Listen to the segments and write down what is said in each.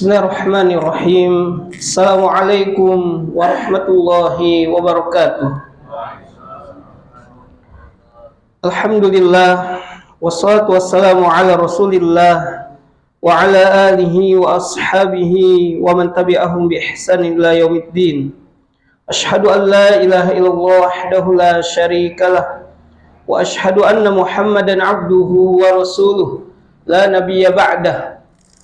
Bismillahirrahmanirrahim. Assalamualaikum warahmatullahi wabarakatuh. Alhamdulillah, wassalatu wassalamu ala rasulillah wa ala alihi wa ashabihi wa man tabi'ahum bi ihsanin ila yaumiddin. Ashhadu an la ilaha illallah wahdahu la syarikalah wa ashhadu anna Muhammadan abduhu wa rasuluh la nabiyya ba'dah.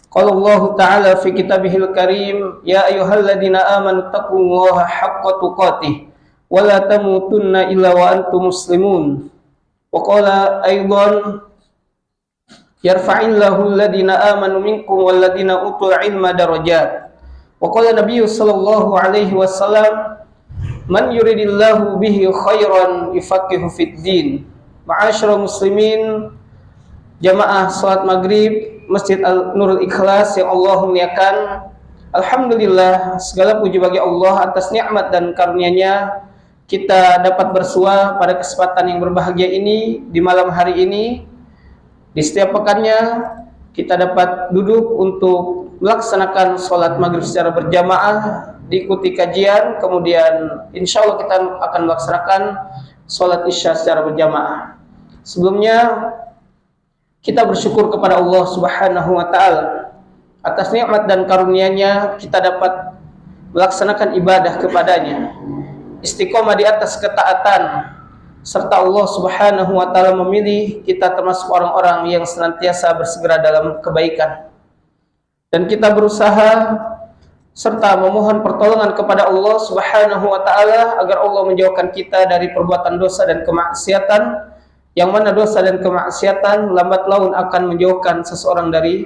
Qala Allah Ta'ala fi kitabihil karim, ya ayyuhalladzina amanu taqullaha haqqa tuqatih wa la tamutunna illa wa antum muslimun. Wa qala aidan, yarfa'illahu alladhina amanu minkum walladhina utul ilma darajat. Wa qala nabiyyu sallallahu alaihi wasallam, man yuridillahu bihi khairan yufaqihu fid din. Ma'asyiral muslimin, jamaah salat maghrib Masjid Al-Nurul Ikhlas yang Allah muliakan. Alhamdulillah, segala puji bagi Allah atas nikmat dan karunia-Nya kita dapat bersua pada kesempatan yang berbahagia ini di malam hari ini. Di setiap pekannya kita dapat duduk untuk melaksanakan sholat maghrib secara berjamaah, diikuti kajian, kemudian insya Allah kita akan melaksanakan sholat isya secara berjamaah. Sebelumnya kita bersyukur kepada Allah Subhanahu wa Ta'ala atas nikmat dan karunia-Nya kita dapat melaksanakan ibadah kepadanya, istiqomah di atas ketaatan, serta Allah Subhanahu wa Ta'ala memilih kita termasuk orang-orang yang senantiasa bersegera dalam kebaikan. Dan kita berusaha serta memohon pertolongan kepada Allah Subhanahu wa Ta'ala agar Allah menjauhkan kita dari perbuatan dosa dan kemaksiatan, yang mana dosa dan kemaksiatan lambat laun akan menjauhkan seseorang dari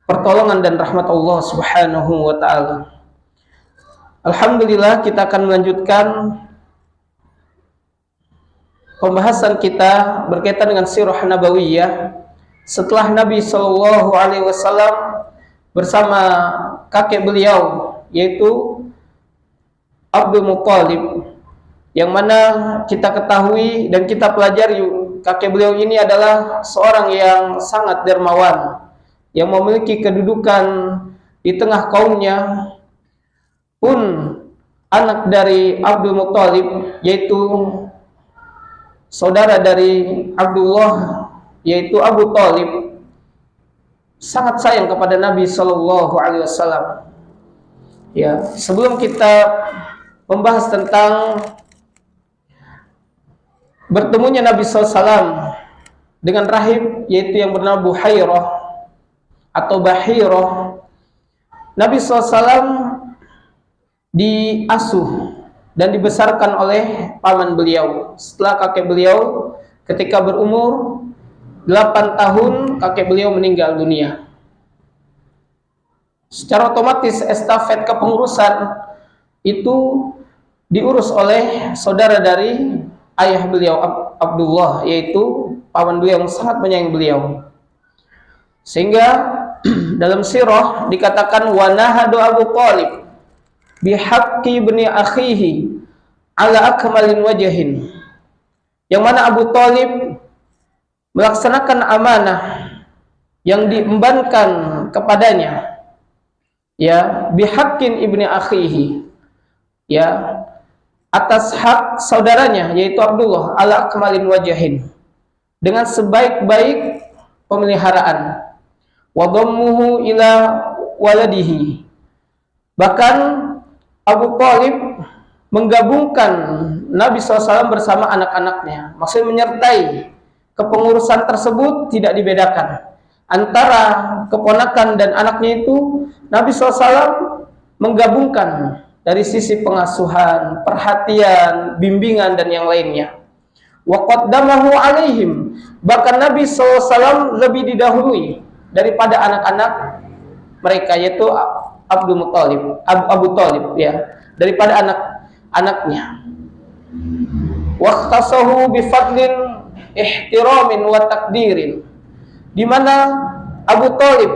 pertolongan dan rahmat Allah Subhanahu wa Ta'ala. Alhamdulillah, kita akan melanjutkan pembahasan kita berkaitan dengan sirah nabawiyah setelah Nabi Shallallahu Alaihi Wasallam bersama kakek beliau yaitu Abdul Muttalib, yang mana kita ketahui dan kita pelajari kakek beliau ini adalah seorang yang sangat dermawan, yang memiliki kedudukan di tengah kaumnya. Pun anak dari Abdul Muttalib yaitu saudara dari Abdullah yaitu Abu Talib sangat sayang kepada Nabi Shallallahu Alaihi Wasallam. Ya, sebelum kita membahas tentang bertemunya Nabi SAW dengan rahib yaitu yang bernama Buhairah atau Bahirah, Nabi SAW diasuh dan dibesarkan oleh paman beliau. Setelah kakek beliau ketika berumur 8 tahun, kakek beliau meninggal dunia. Secara otomatis estafet kepengurusan itu diurus oleh saudara dari ayah beliau Abdullah, yaitu paman beliau yang sangat menyayangi beliau. Sehingga dalam sirah dikatakan wa nahadu Abu Talib bihaqqi ibni akhihi ala akmalin wajhin, yang mana Abu Talib melaksanakan amanah yang diembankan kepadanya, ya, bihaqqin ibni akhihi, ya, atas hak saudaranya yaitu Abdullah ala akmalin wajhin, dengan sebaik-baik pemeliharaan, wa dhammuhu ila waladihi, bahkan Abu Talib menggabungkan Nabi SAW bersama anak-anaknya, maksudnya menyertai kepengurusan tersebut, tidak dibedakan antara keponakan dan anaknya. Itu Nabi SAW menggabungkan dari sisi pengasuhan, perhatian, bimbingan dan yang lainnya. Wa qaddamahu alaihim, bahkan Nabi SAW lebih didahului daripada anak-anak mereka yaitu Abdul Muttalib, Abu Talib, ya, daripada anak-anaknya. Wa khassahu bi fadlin ihtiramin wa takdirin, di mana Abu Talib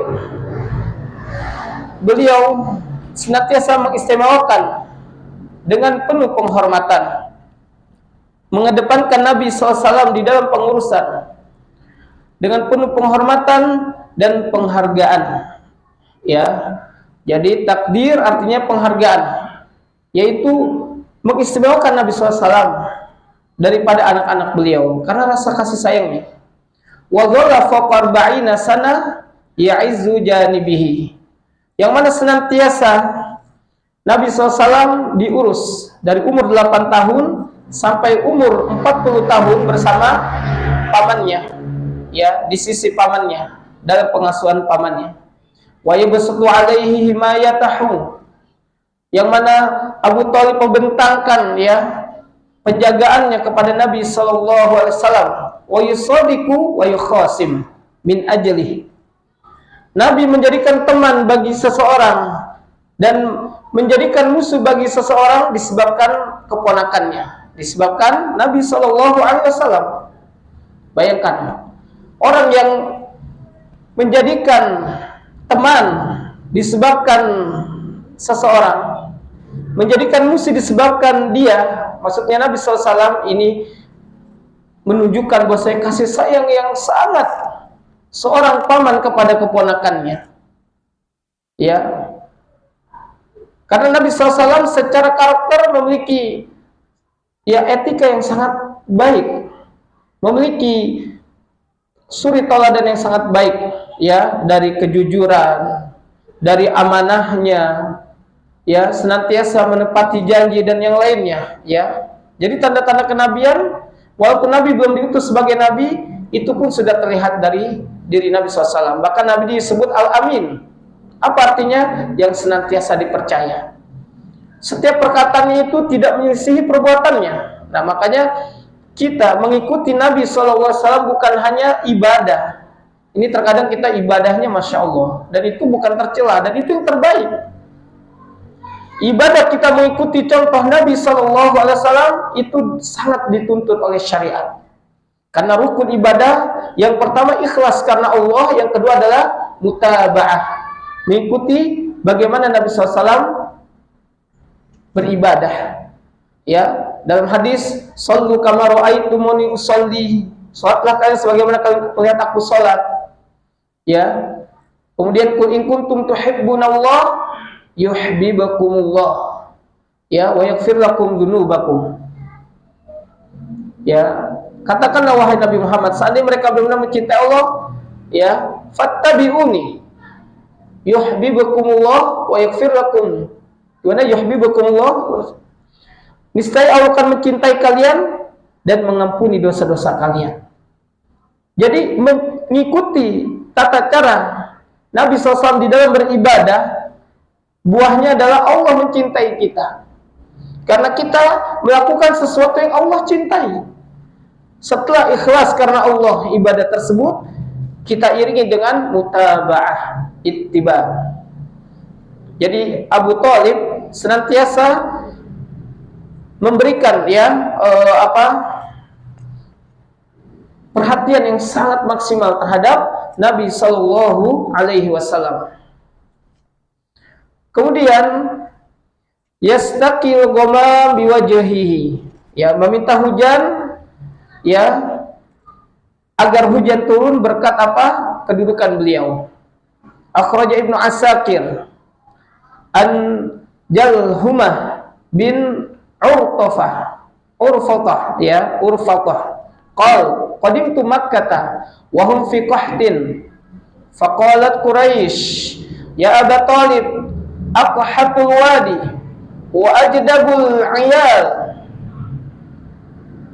beliau senantiasa mengistimewakan dengan penuh penghormatan, mengedepankan Nabi SAW di dalam pengurusan dengan penuh penghormatan dan penghargaan, ya, Jadi takdir artinya penghargaan, yaitu mengistimewakan Nabi SAW daripada anak-anak beliau karena rasa kasih sayangnya. Wa dhalla fawqa arba'ina sana ya'izzu janibihi. Yang mana senantiasa Nabi SAW diurus dari umur 8 tahun sampai umur 40 tahun bersama pamannya, ya, di sisi pamannya, dalam pengasuhan pamannya. Wa yabsutu alaihi himayatahu, yang mana Abu Thalib membentangkan, ya, penjagaannya kepada Nabi sallallahu alaihi wasallam. Wa yusadiqu wa yukhasim min ajlihi. Nabi menjadikan teman bagi seseorang dan menjadikan musuh bagi seseorang disebabkan keponakannya, disebabkan Nabi sallallahu alaihi wasallam. Bayangkan, orang yang menjadikan teman disebabkan seseorang, menjadikan musuh disebabkan dia, maksudnya Nabi SAW ini menunjukkan bahwa kasih sayang yang sangat seorang paman kepada keponakannya, ya, karena Nabi SAW secara karakter memiliki, ya, etika yang sangat baik, memiliki suri tauladan yang sangat baik, ya, dari kejujuran, dari amanahnya, ya, senantiasa menepati janji dan yang lainnya, ya. Jadi tanda-tanda kenabian, walaupun Nabi belum diutus sebagai Nabi, itu pun sudah terlihat dari diri Nabi SAW. Bahkan Nabi disebut Al-Amin. Apa artinya? Yang senantiasa dipercaya. Setiap perkataannya itu tidak menyelisihi perbuatannya. Nah, makanya kita mengikuti Nabi SAW bukan hanya ibadah. Ini terkadang kita ibadahnya Masya Allah, dan itu bukan tercela, dan itu yang terbaik. Ibadah kita mengikuti contoh Nabi SAW itu sangat dituntut oleh syariat. Karena rukun ibadah yang pertama ikhlas karena Allah, yang kedua adalah mutaba'ah, mengikuti bagaimana Nabi SAW beribadah. Ya, dalam hadis, "Shallu kama ra'aitumuni usolli." Salatlah kalian sebagaimana kalian melihat aku salat. Ya. Kemudian, "Qul in kuntum tuhibbunallah yuhibbukumullah." Ya, wa yaghfir lakum dzunubakum. Ya, katakanlah wahai Nabi Muhammad, seandainya mereka benar-benar mencintai Allah, ya, fattabi'uni yuhibbukumullah wa yaghfir lakum. Gimana yuhibbukumullah? Niscaya Allah akan mencintai kalian dan mengampuni dosa-dosa kalian. Jadi mengikuti tata cara Nabi SAW di dalam beribadah, buahnya adalah Allah mencintai kita. Karena kita melakukan sesuatu yang Allah cintai. Setelah ikhlas karena Allah ibadah tersebut, kita iringi dengan mutaba'ah, ittiba. Jadi Abu Thalib senantiasa memberikan, ya, perhatian yang sangat maksimal terhadap Nabi Sallallahu Alaihi Wasallam. Kemudian yastaqil ghamam biwajhihi, ya, meminta hujan, ya, agar hujan turun berkat apa? Kedudukan beliau. Akhraja Ibnu Asakir an Jalhumah bin Urfatah, ya, Urfatah. Qal qadimtu Makkah wa hum fi qahtin. Faqalat Quraisy, ya Aba Thalib, aqhatul wadi wa ajdabul 'iyal.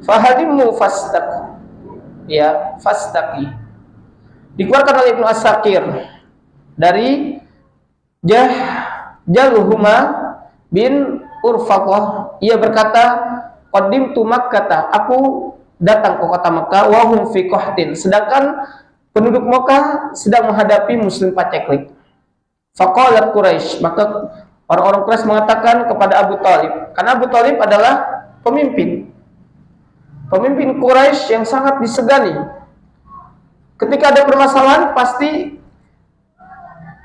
Fahadimmu fastaq. Ya, fastaqi. Dikeluarkan oleh Ibnu Asakir dari Jalhumah bin Urfatah, ia berkata, qadimtu Makkah, aku datang ke kota Makkah, wa hum fi qahtin, sedangkan penduduk Makkah sedang menghadapi muslim paceklik. Faqalat Quraisy, maka orang-orang Quraisy mengatakan kepada Abu Thalib, karena Abu Thalib adalah pemimpin Quraisy yang sangat disegani. Ketika ada permasalahan, pasti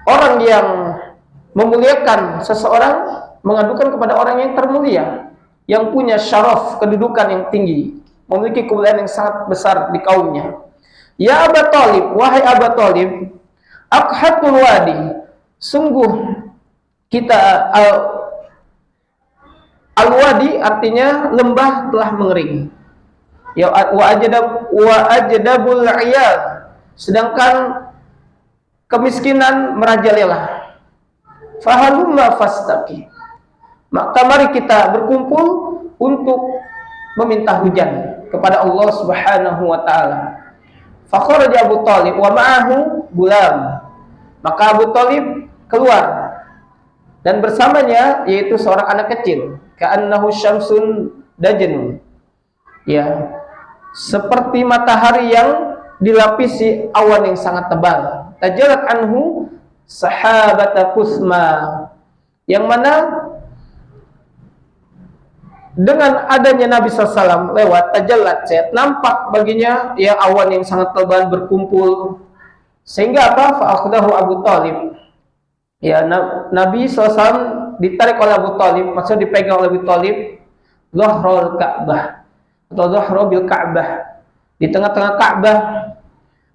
orang yang memuliakan seseorang mengadukan kepada orang yang termulia, yang punya syaraf, kedudukan yang tinggi, memiliki kemuliaan yang sangat besar di kaumnya. Ya Aba Thalib, wahai Aba Thalib, aqhatul wadi, sungguh, kita al-wadi artinya lembah telah mengering. Ya, wa ajdabul iyad, sedangkan kemiskinan merajalela. Fahalumma fastaqi, maka mari kita berkumpul untuk meminta hujan kepada Allah Subhanahu wa taala. Fa kharaja Abu Thalib wa ma'ahu gulam, maka Abu Thalib keluar dan bersamanya yaitu seorang anak kecil, ka'annahu syamsun dajnun, ya, seperti matahari yang dilapisi awan yang sangat tebal. Tajalat anhu sahabata kusma, yang mana dengan adanya Nabi SAW lewat, tajallat, nampak baginya ya awan yang sangat tebal berkumpul, sehingga apa? Fa'akhdahu Abu Thalib, ya, Nabi SAW ditarik oleh Abu Thalib, maksudnya dipegang oleh Abu Thalib, zahrul Ka'bah atau zahra bil Ka'bah, di tengah-tengah Ka'bah,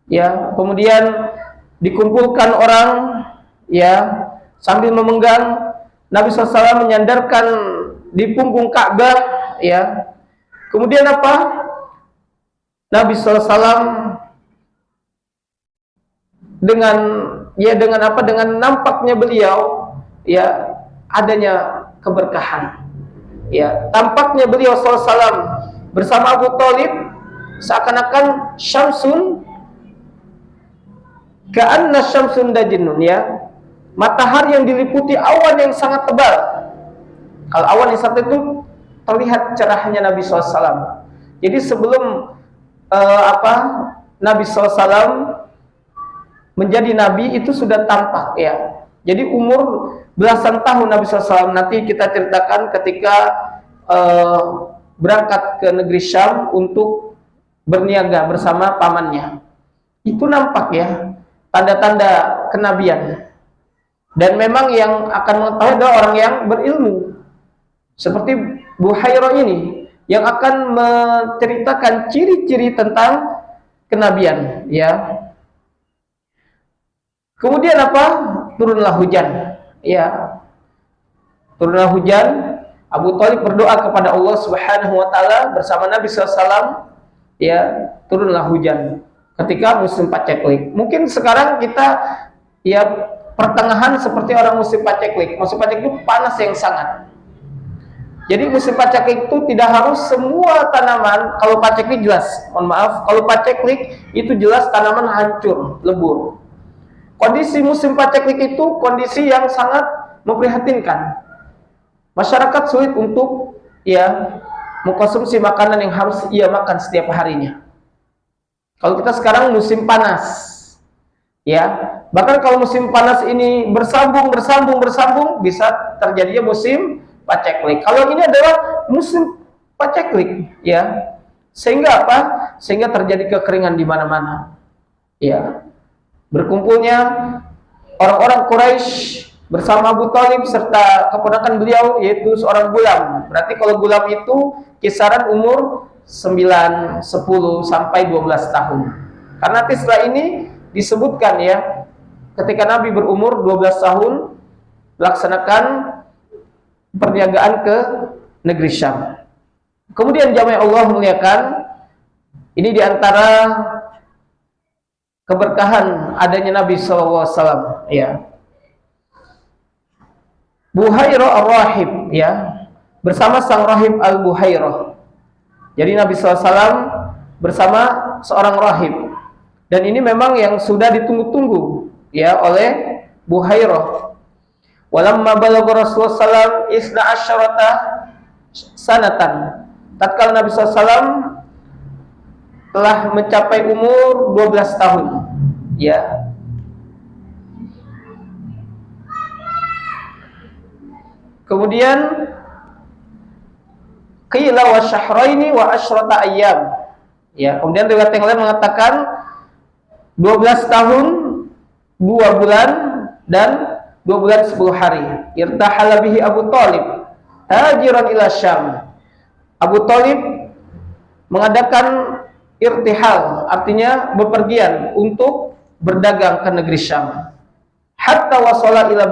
ya, kemudian dikumpulkan orang, ya, sambil memegang. Nabi SAW menyandarkan di punggung Ka'bah, ya. Kemudian apa? Nabi SAW dengan apa? Dengan nampaknya beliau, ya, adanya keberkahan, ya, tampaknya beliau SAW bersama Abu Thalib seakan-akan syamsun, ka'anna syamsun dajnun, ya, matahari yang diliputi awan yang sangat tebal. Kalau awan yang sangat itu terlihat cerahnya Nabi SAW. Jadi sebelum Nabi SAW menjadi Nabi itu sudah tampak, ya. Jadi umur belasan tahun Nabi SAW, nanti kita ceritakan ketika berangkat ke negeri Syam untuk berniaga bersama pamannya. Itu nampak, ya, tanda-tanda kenabian. Dan memang yang akan mengetahui adalah orang yang berilmu, seperti Buhairah ini, yang akan menceritakan ciri-ciri tentang kenabian, ya. Kemudian apa? Turunlah hujan, ya. Turunlah hujan. Abu Thalib berdoa kepada Allah Subhanahu wa taala bersama Nabi SAW, ya, turunlah hujan ketika musim paceklik. Mungkin sekarang kita, ya, pertengahan seperti orang musim paceklik. Musim paceklik itu panas yang sangat. Jadi musim paceklik itu tidak harus semua tanaman. Kalau paceklik jelas, mohon maaf, kalau paceklik itu jelas tanaman hancur, lebur. Kondisi musim paceklik itu kondisi yang sangat memprihatinkan. Masyarakat sulit untuk, ya, mengkonsumsi makanan yang harus ia makan setiap harinya. Kalau kita sekarang musim panas, ya, bahkan kalau musim panas ini bersambung bisa terjadinya musim paceklik. Kalau ini adalah musim paceklik, ya, sehingga apa? Sehingga terjadi kekeringan di mana-mana, ya. Berkumpulnya orang-orang Quraisy bersama Abu Thalib serta keponakan beliau yaitu seorang gulam. Berarti kalau gulam itu kisaran umur 9, 10 sampai 12 tahun. Karena nanti setelah ini disebutkan, ya, ketika Nabi berumur 12 tahun melaksanakan perniagaan ke negeri Syam. Kemudian jamaah Allah muliakan, ini diantara keberkahan adanya Nabi SAW, ya. Buhairah ar-Rahib, ya, bersama sang rahib al-Buhairah. Jadi Nabi SAW bersama seorang rahib, dan ini memang yang sudah ditunggu-tunggu, ya, oleh Buhairah. Walamma balagha Rasulullah SAW isna asyarata sanatan, tatkala Nabi SAW telah mencapai umur 12 tahun, ya. Kemudian qila wa syahraini wa asyrata ayyam, ya. Kemudian riwayat yang lain mengatakan 12 tahun 2 bulan dan 2 bulan 10 hari. Irtahala bihi Abu Thalib hajiran ila Syam. Abu Thalib mengadakan irtihal, artinya bepergian untuk berdagang ke negeri Syam. Hatta wasala ila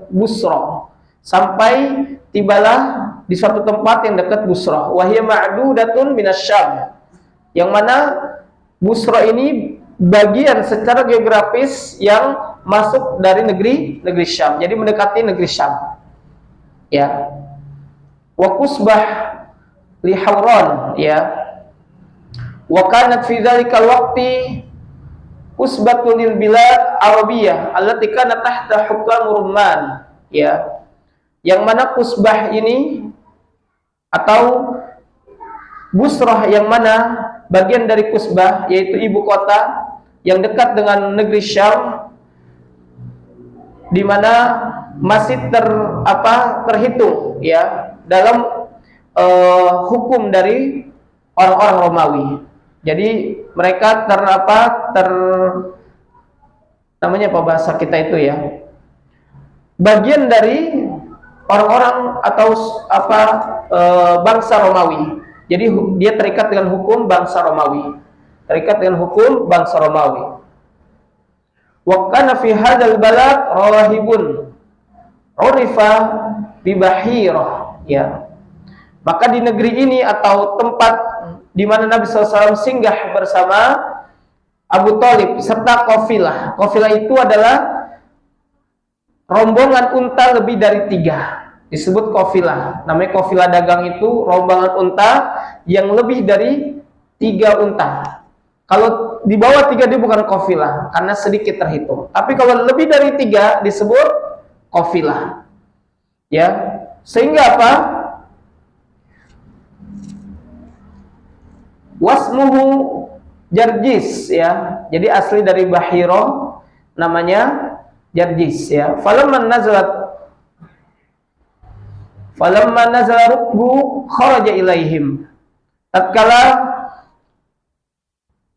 Busra, sampai tibalah di suatu tempat yang dekat Busra. Wa hiya ma'dudatun minasyam. Yang mana Busra ini bagian secara geografis yang masuk dari negeri Syam. Jadi mendekati negeri Syam. Ya. Wa kusbah li Hauran, ya. Wa kanat fi dzalikal waqti usbatul lil bilad Arabiyah allati kanat tahta hukam Rumman, ya. Yang mana Kusbah ini atau Busrah yang mana bagian dari Kusbah, yaitu ibu kota yang dekat dengan negeri Syam, di mana masih terhitung, ya, dalam hukum dari orang-orang Romawi. Jadi mereka namanya apa bahasa kita itu, ya, bagian dari orang-orang atau bangsa Romawi. Jadi dia terikat dengan hukum bangsa Romawi. Wa kana fi hadzal balad rahibun urifa bi Bahirah, ya. Maka di negeri ini atau tempat di mana Nabi SAW singgah bersama Abu Thalib serta kafilah. Kafilah itu adalah rombongan unta lebih dari 3. Disebut kafilah. Namanya kafilah dagang itu rombongan unta yang lebih dari 3 unta. Kalau di bawah 3 dia bukan kafilah karena sedikit terhitung. Tapi kalau lebih dari 3 disebut kafilah. Ya. Sehingga apa? Wasmuhu Jarjis, ya. Jadi asli dari Bahira, namanya Jarjis, ya. Falamma nazala rukbu kharaja ilaihim. Tatkala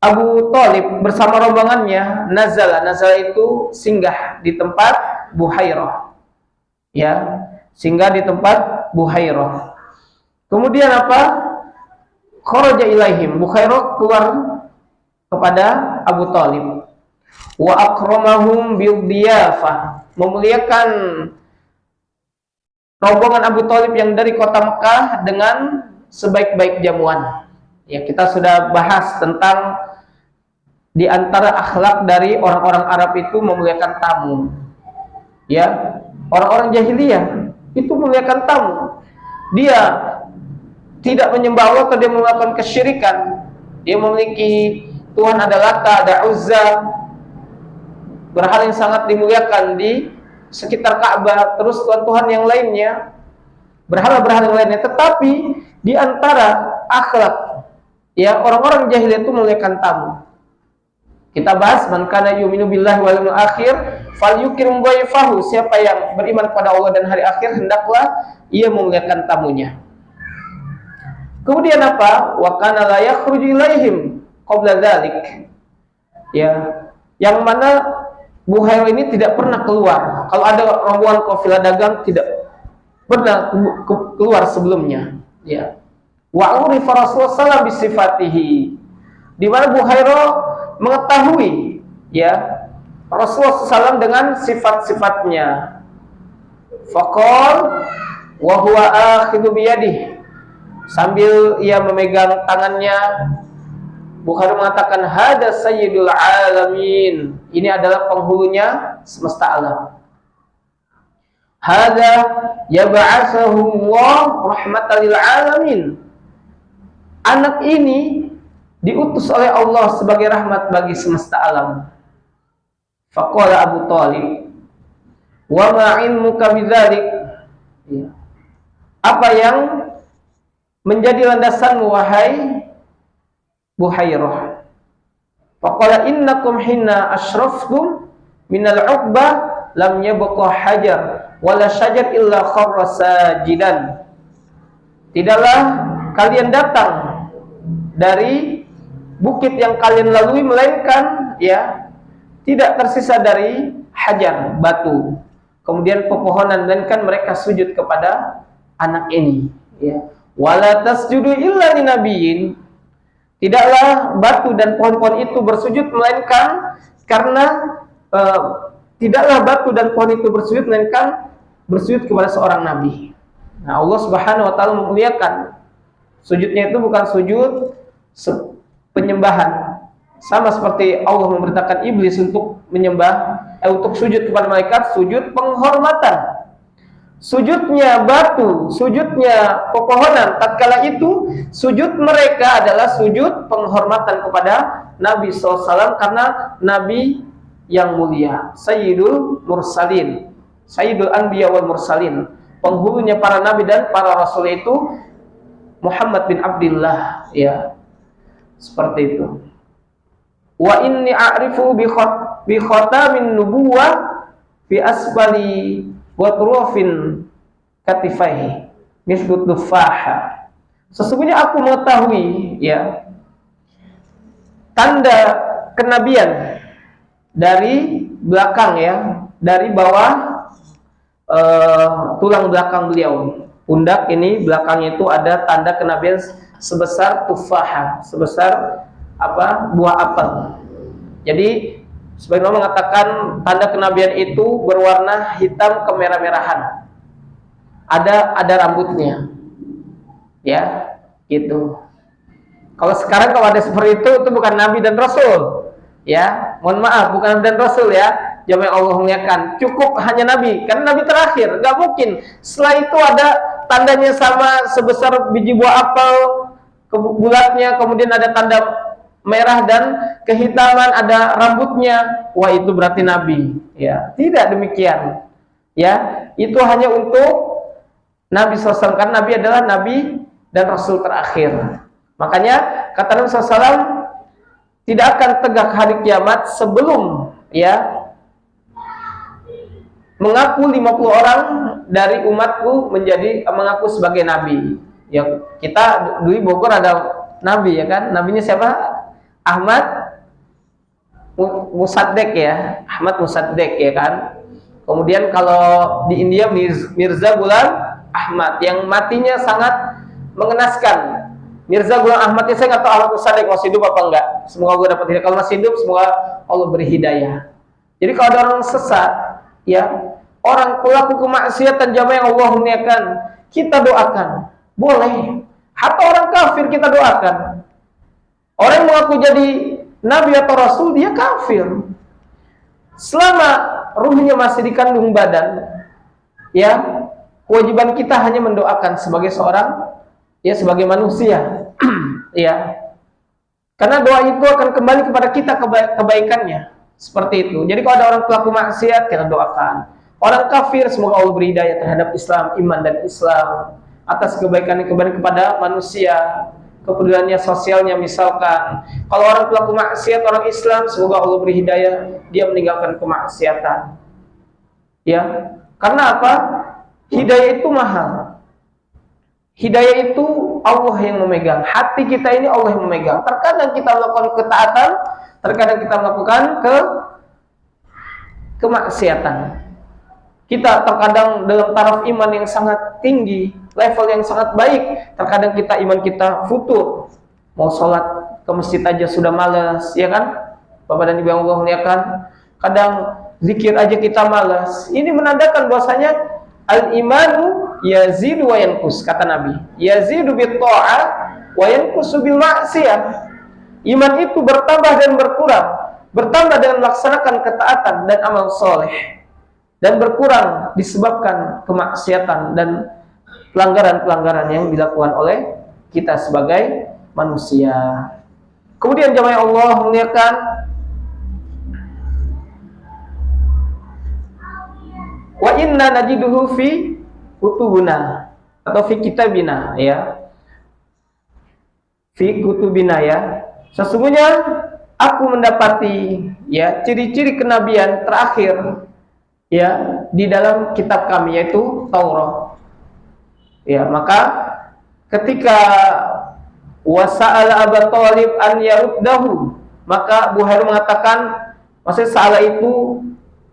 Abu Thalib bersama rombongannya nazala itu singgah di tempat Buhairah, ya, singgah di tempat Buhairah. Kemudian apa? Kharaja ilaihim, Buhairah keluar kepada Abu Thalib. Wa akramahum bil diyafah, memuliakan rombongan Abu Thalib yang dari kota Mekah dengan sebaik-baik jamuan. Ya, kita sudah bahas tentang di antara akhlak dari orang-orang Arab itu memuliakan tamu. Ya, orang-orang jahiliyah itu memuliakan tamu. Dia tidak menyembah Allah atau dia melakukan kesyirikan. Dia memiliki Tuhan ada Lata, ada Uzza, berhala yang sangat dimuliakan di sekitar Ka'bah, terus Tuhan-Tuhan yang lainnya, berhala-berhala yang lainnya. Tetapi di antara akhlak, ya, orang-orang jahiliyah itu memuliakan tamu. Kita bahas man kana yu'minu billahi wal yawmil akhir falyukrim dhaifahu. Siapa yang beriman kepada Allah dan hari akhir, hendaklah ia memuliakan tamunya. Kemudian apa? Wa kana la yakhruju ilaihim qabla dzalik. Ya, yang mana Buhairah ini tidak pernah keluar. Kalau ada rombongan kafilah dagang tidak pernah keluar sebelumnya. Ya. Wa urifa Rasulullah sallallahu alaihi bisifatihi. Di mana Buhairah mengetahui, ya, Rasulullah SAW dengan sifat-sifatnya. Faqal wa huwa akhidhu biyadihi. Sambil ia memegang tangannya, Bukhari mengatakan hada sayyidul alamin. Ini adalah penghulunya semesta alam. Hada yab'atsahu Allah rahmatan lil alamin. Anak ini diutus oleh Allah sebagai rahmat bagi semesta alam. Faqala Abu Thalib, wa ma ilmuka bidzalik? Apa yang menjadi landasanmu wahai Buhairah? Faqala innakum hinna ashraftum minal uqbah lam yabqa hajar wala syajar illa kharra sajidan. Tidaklah kalian datang dari bukit yang kalian lalui melainkan, ya, tidak tersisa dari hajar, batu, kemudian pepohonan, dan kan mereka sujud kepada anak ini, ya. Wala tasjudu illa linabiyyin. Tidaklah batu dan pohon-pohon itu bersujud melainkan karena tidaklah batu dan pohon itu bersujud melainkan bersujud kepada seorang nabi. Nah, Allah Subhanahu wa taala memuliakan. Sujudnya itu bukan sujud penyembahan. Sama seperti Allah memerintahkan iblis untuk untuk sujud kepada malaikat, sujud penghormatan. Sujudnya batu, sujudnya pepohonan, tatkala itu sujud mereka adalah sujud penghormatan kepada Nabi SAW, karena Nabi yang mulia, Sayyidul Mursalin, Sayyidul Anbiya wal Mursalin, penghulunya para nabi dan para rasul itu Muhammad bin Abdullah, ya, seperti itu. Wa inni a'rifu bi khatamin nubuwah fi asfali wa turufin katifaihi mislut dufaha. Sesungguhnya aku mengetahui, ya, tanda kenabian dari belakang, ya, dari bawah tulang belakang beliau, pundak ini belakangnya itu ada tanda kenabian sebesar tufaha, sebesar buah apel. Jadi sebagian mengatakan tanda kenabian itu berwarna hitam kemerah-merahan. Ada rambutnya. Ya, gitu. Kalau sekarang kalau ada seperti itu bukan nabi dan rasul. Ya, mohon maaf, bukan nabi dan rasul, ya. Jamaah Allah muliakan. Cukup hanya nabi, karena nabi terakhir. Enggak mungkin setelah itu ada tandanya sama sebesar biji buah apel, bulatnya, kemudian ada tanda merah dan kehitaman, ada rambutnya. Wah, itu berarti nabi. Ya, tidak demikian. Ya, itu hanya untuk Nabi SAW, karena Nabi adalah nabi dan rasul terakhir. Makanya kata Nabi SAW, tidak akan tegak hari kiamat sebelum, ya, mengaku 50 orang dari umatku mengaku sebagai nabi. Ya, kita dulu di Bogor ada nabi, ya kan? Nabinya siapa? Ahmad Musaddek, ya, Ahmad Musaddek, ya kan. Kemudian kalau di India Mirza Ghulam Ahmad, yang matinya sangat mengenaskan. Mirza Ghulam Ahmad, saya nggak tahu Ahmad Musaddek masih hidup apa enggak. Semoga Allah dapat hidayah. Kalau masih hidup, semoga Allah beri hidayah. Jadi kalau ada orang sesat, ya, orang pelaku kemaksiatan, jamaah yang Allah muliakan, kita doakan, boleh. Hatta orang kafir kita doakan. Orang yang mengaku jadi nabi atau rasul, dia kafir. Selama ruhnya masih di kandung badan, ya, kewajiban kita hanya mendoakan sebagai seorang, ya, sebagai manusia. Ya. Karena doa itu akan kembali kepada kita kebaikannya. Seperti itu. Jadi kalau ada orang pelaku maksiat, kita doakan. Orang kafir, semoga Allah beri hidayah terhadap Islam, iman dan Islam, atas kebaikan kepada manusia, kepeduliannya sosialnya. Misalkan kalau orang pelaku maksiat, orang Islam, semoga Allah beri hidayah, dia meninggalkan kemaksiatan. Ya, karena apa? Hidayah itu mahal. Hidayah itu Allah yang memegang. Hati kita ini Allah yang memegang. Terkadang kita melakukan ketaatan, terkadang kita melakukan kemaksiatan. Kita terkadang dalam taraf iman yang sangat tinggi, level yang sangat baik, terkadang iman kita futur. Mau sholat ke masjid aja sudah malas, ya kan? Bapak dan Ibu yang Allah muliakan. Kadang zikir aja kita malas. Ini menandakan bahwasanya al-imanu yazidu wa yanqus, kata Nabi. Yazidu bit ta'ah wa yanqusu bil ma'siyah. Iman itu bertambah dan berkurang. Bertambah dengan melaksanakan ketaatan dan amal soleh, dan berkurang disebabkan kemaksiatan dan pelanggaran-pelanggaran yang dilakukan oleh kita sebagai manusia. Kemudian jamaah Allah muliakan, wa inna najiduhu fi kutubina atau fi kitabina, ya, fi kutubina, ya. Sesungguhnya aku mendapati, ya, ciri-ciri kenabian terakhir, ya, di dalam kitab kami, yaitu Taurat. Ya, maka ketika wasa'ala Abu Thalib an yaruddahu, maka Abu Hurairah mengatakan, maksudnya salah itu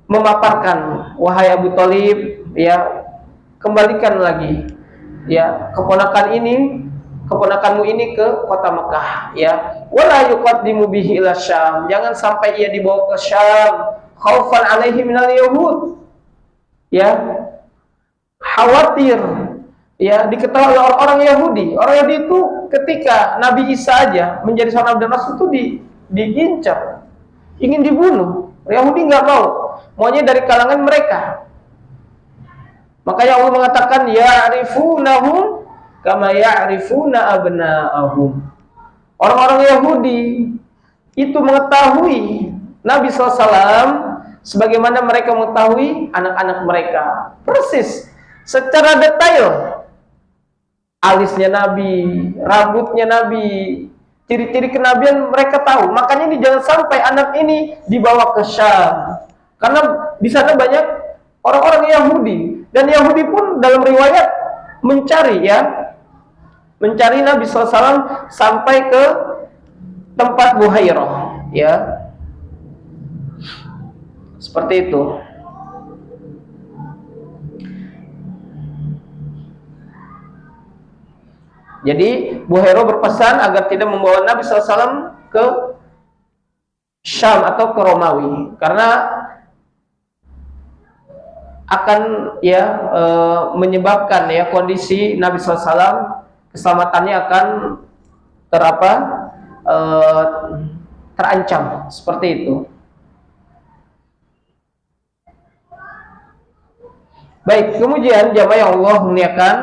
memaparkan, wahai Abu Thalib, ya, kembalikan lagi, ya, keponakanmu ini ke kota Mekah, ya, wala yuqaddimu bihi ila Syam, jangan sampai ia dibawa ke Syam, khaufan alaihi minal yahud, ya, khawatir ya diketahui oleh orang-orang Yahudi. Orang Yahudi itu ketika Nabi Isa aja menjadi seorang nabi dan rasul itu digincar, ingin dibunuh. Yahudi nggak mau, maunya dari kalangan mereka. Makanya Allah mengatakan ya'rifunahum kama ya'rifuna abna'ahum. Orang-orang Yahudi itu mengetahui Nabi SAW sebagaimana mereka mengetahui anak-anak mereka. Persis, secara detail. Alisnya Nabi, rambutnya Nabi, ciri-ciri kenabian mereka tahu. Makanya ini jangan sampai anak ini dibawa ke Syam. Karena di sana banyak orang-orang Yahudi. Dan Yahudi pun dalam riwayat mencari Nabi SAW sampai ke tempat Buhairah, ya. Seperti itu. Jadi Buhairah berpesan agar tidak membawa Nabi SAW ke Syam atau ke Romawi, karena akan menyebabkan kondisi Nabi SAW, keselamatannya akan terancam, seperti itu. Baik, kemudian jamaah yang Allah muliakan,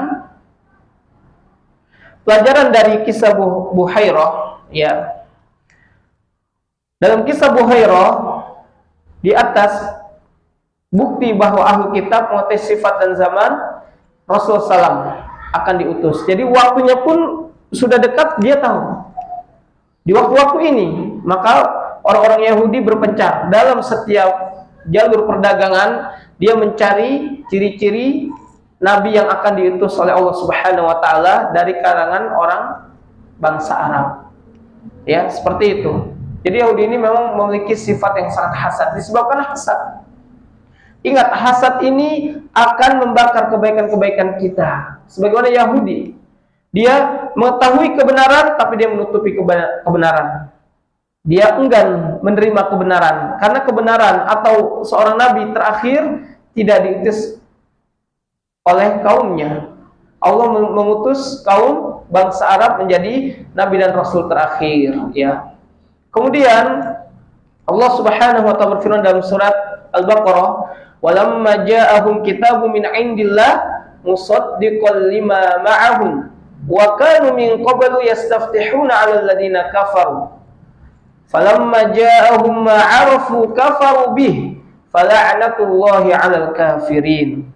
pelajaran dari kisah Buhairah, ya. Dalam kisah Buhairah, di atas bukti bahwa ahli kitab mengerti sifat dan zaman Rasulullah SAW akan diutus. Jadi waktunya pun sudah dekat, dia tahu. Di waktu-waktu ini, maka orang-orang Yahudi berpencar dalam setiap jalur perdagangan. Dia mencari ciri-ciri Nabi yang akan diutus oleh Allah Subhanahu wa Ta'ala dari kalangan orang bangsa Arab. Ya, seperti itu. Jadi Yahudi ini memang memiliki sifat yang sangat hasad, disebabkan hasad. Ingat, hasad ini akan membakar kebaikan-kebaikan kita. Sebagaimana Yahudi, dia mengetahui kebenaran tapi dia menutupi kebenaran. Dia enggan menerima kebenaran, karena kebenaran atau seorang nabi terakhir tidak diutus oleh kaumnya. Allah mengutus kaum bangsa Arab menjadi nabi dan rasul terakhir, ya. Kemudian Allah Subhanahu wa ta'ala berfirman dalam surat Al-Baqarah, "Walamma ja'ahum kitabun min 'indillah musaddiqan lima ma'ahum wa kanu min qablu yastaftihuna 'alal ladzina kafaru falamma ja'ahum ma 'arafu kafaru bih fala'natullahi 'alal kafirin."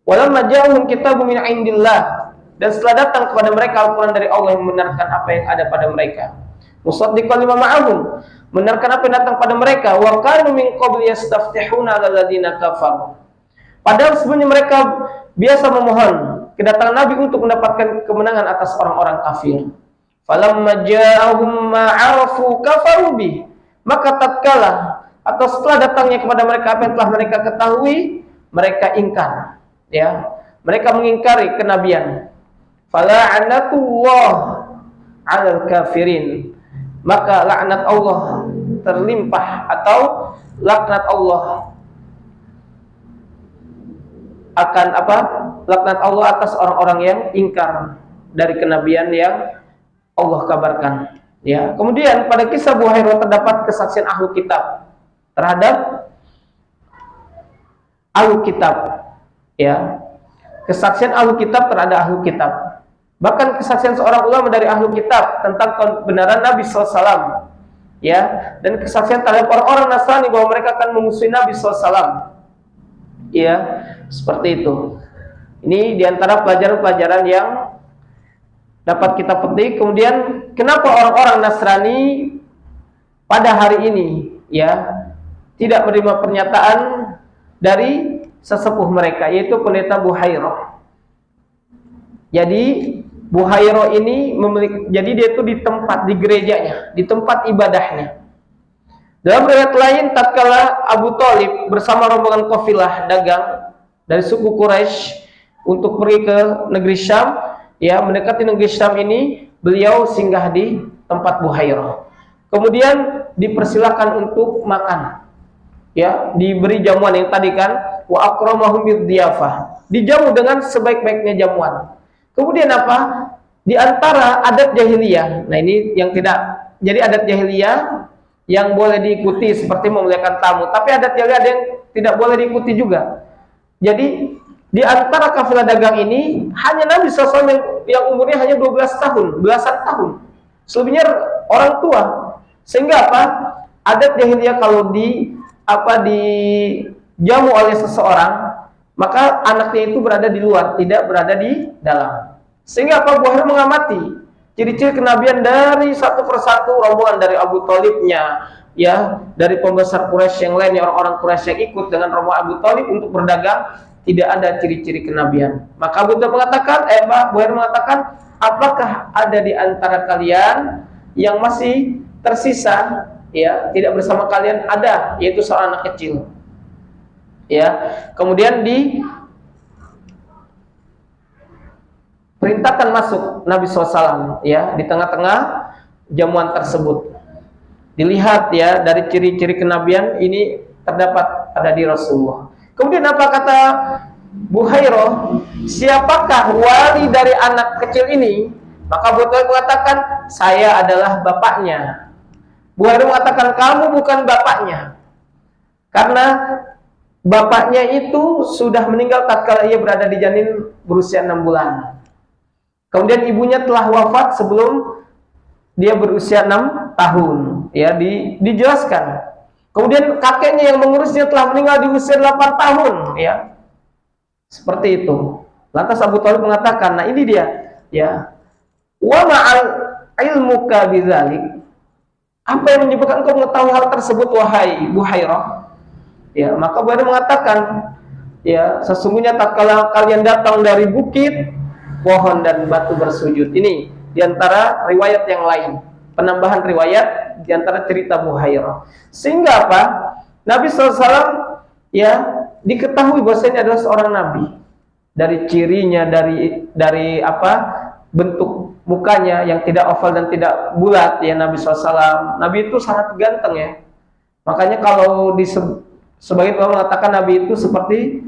Walamma ja'ahum kitabun min 'indillah, dan setelah datang kepada mereka Al-Quran dari Allah yang membenarkan apa yang ada pada mereka, musaddiqan lima ma'ahum, benarkan apa yang datang pada mereka, wa kanu min qabli yastaftihuna 'alal ladzina kafaru, padahal sebelumnya mereka biasa memohon kedatangan Nabi untuk mendapatkan kemenangan atas orang-orang kafir. Falamma ja'ahum ma 'arafu kafaru bih, maka tatkala atau setelah datangnya kepada mereka apa yang telah mereka ketahui, mereka ingkar, ya, mereka mengingkari kenabian. Fala'natullah 'alal kafirin, maka laknat Allah terlimpah atau laknat Allah akan laknat Allah atas orang-orang yang ingkar dari kenabian yang Allah kabarkan, ya. Kemudian pada kisah Buhairah terdapat kesaksian ahlu kitab terhadap ahlu kitab, ya. Kesaksian ahlu kitab terhadap ahlu kitab. Bahkan kesaksian seorang ulama dari ahlu kitab tentang kebenaran Nabi SAW, ya, dan kesaksian terhadap orang-orang Nasrani bahwa mereka akan memusuhi Nabi SAW, ya, seperti itu. Ini diantara pelajaran-pelajaran yang dapat kita petik. Kemudian kenapa orang-orang Nasrani pada hari ini, ya, tidak menerima pernyataan dari sesepuh mereka, yaitu pendeta Buhairah. Jadi Buhairah ini jadi dia itu di tempat, di gerejanya, di tempat ibadahnya. Dalam riwayat lain, tatkala Abu Thalib bersama rombongan kafilah dagang dari suku Quraisy untuk pergi ke negeri Syam, ya, mendekati negeri Syam ini, beliau singgah di tempat Buhairah. Kemudian dipersilakan untuk makan, ya, diberi jamuan yang tadi kan, wa akramahum bidiyafah. dijamu dengan sebaik-baiknya jamuan. Kemudian apa? Di antara adat jahiliyah. Nah, ini yang tidak. Jadi adat jahiliyah yang boleh diikuti seperti memuliakan tamu, tapi adat jahiliyah ada yang tidak boleh diikuti juga. Jadi di antara kafilah dagang ini hanya Nabi SAW yang umurnya hanya 12 tahun, belasan tahun. Selebihnya orang tua. Sehingga apa? Adat jahiliyah kalau dijamu oleh seseorang, maka anaknya itu berada di luar, tidak berada di dalam. Sehingga apa? Buhair mengamati ciri-ciri kenabian dari satu persatu rombongan dari Abu Thalibnya, ya, dari pembesar Quraisy yang lainnya, orang-orang Quraisy yang ikut dengan rombongan Abu Thalib untuk berdagang, tidak ada ciri-ciri kenabian. Maka Abu Thalib mengatakan, Buhair mengatakan, apakah ada di antara kalian yang masih tersisa, ya, tidak bersama kalian? Ada, yaitu seorang anak kecil. Ya, kemudian perintahkan masuk Nabi SAW, ya, di tengah-tengah jamuan tersebut. Dilihat, ya, dari ciri-ciri kenabian ini terdapat ada di Rasulullah. Kemudian apa kata Buhairah? Siapakah wali dari anak kecil ini? Maka Buhairah mengatakan, saya adalah bapaknya. Buhairah mengatakan, kamu bukan bapaknya, karena bapaknya itu sudah meninggal tatkala ia berada di janin berusia 6 bulan. Kemudian ibunya telah wafat sebelum dia berusia 6 tahun, ya, dijelaskan. Kemudian kakeknya yang mengurusnya telah meninggal di usia 8 tahun, ya. Seperti itu. Lantas Abu Thalib mengatakan, nah ini dia, ya. Wa ma'al ilmuka bidzalik. Apa yang menyebabkan engkau mengetahui hal tersebut, wahai Buhairah? Ya, maka Buhairah mengatakan, ya, sesungguhnya tatkala kalian datang dari bukit, pohon dan batu bersujud. Ini diantara riwayat yang lain, penambahan riwayat diantara cerita Buhairah. Sehingga apa? Nabi SAW, ya, diketahui bahwasanya adalah seorang nabi. Dari cirinya, dari apa? Bentuk mukanya yang tidak oval dan tidak bulat, ya, Nabi SAW. Nabi itu sangat ganteng, ya. Makanya kalau sebagian orang mengatakan Nabi itu seperti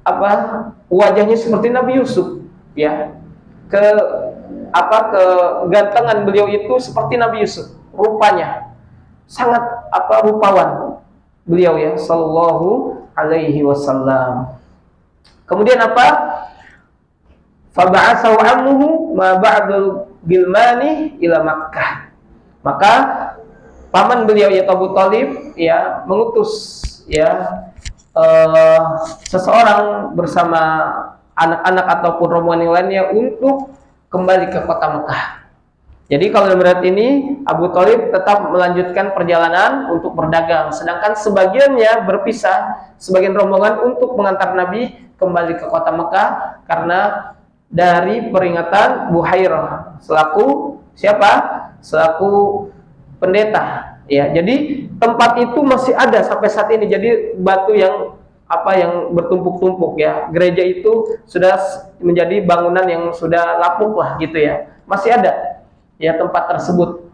apa? Wajahnya seperti Nabi Yusuf. Ya, kegantengan beliau itu seperti Nabi Yusuf, rupanya sangat rupawan beliau, ya, sallallahu alaihi wasallam. Kemudian apa? Faba'atsahu ammuhu ma ba'dul gilmani ila Makkah. Maka paman beliau, ya, Abu Thalib, ya, mengutus, ya, seseorang bersama anak-anak ataupun rombongan yang lainnya untuk kembali ke kota Mekah. Jadi kalau melihat ini, Abu Thalib tetap melanjutkan perjalanan untuk berdagang, sedangkan sebagiannya berpisah, sebagian rombongan untuk mengantar Nabi kembali ke kota Mekah karena dari peringatan Buhairah selaku siapa? Selaku pendeta, ya. Jadi tempat itu masih ada sampai saat ini. Jadi batu yang bertumpuk-tumpuk, ya. Gereja itu sudah menjadi bangunan yang sudah lapuk lah, gitu, ya. Masih ada, ya, tempat tersebut,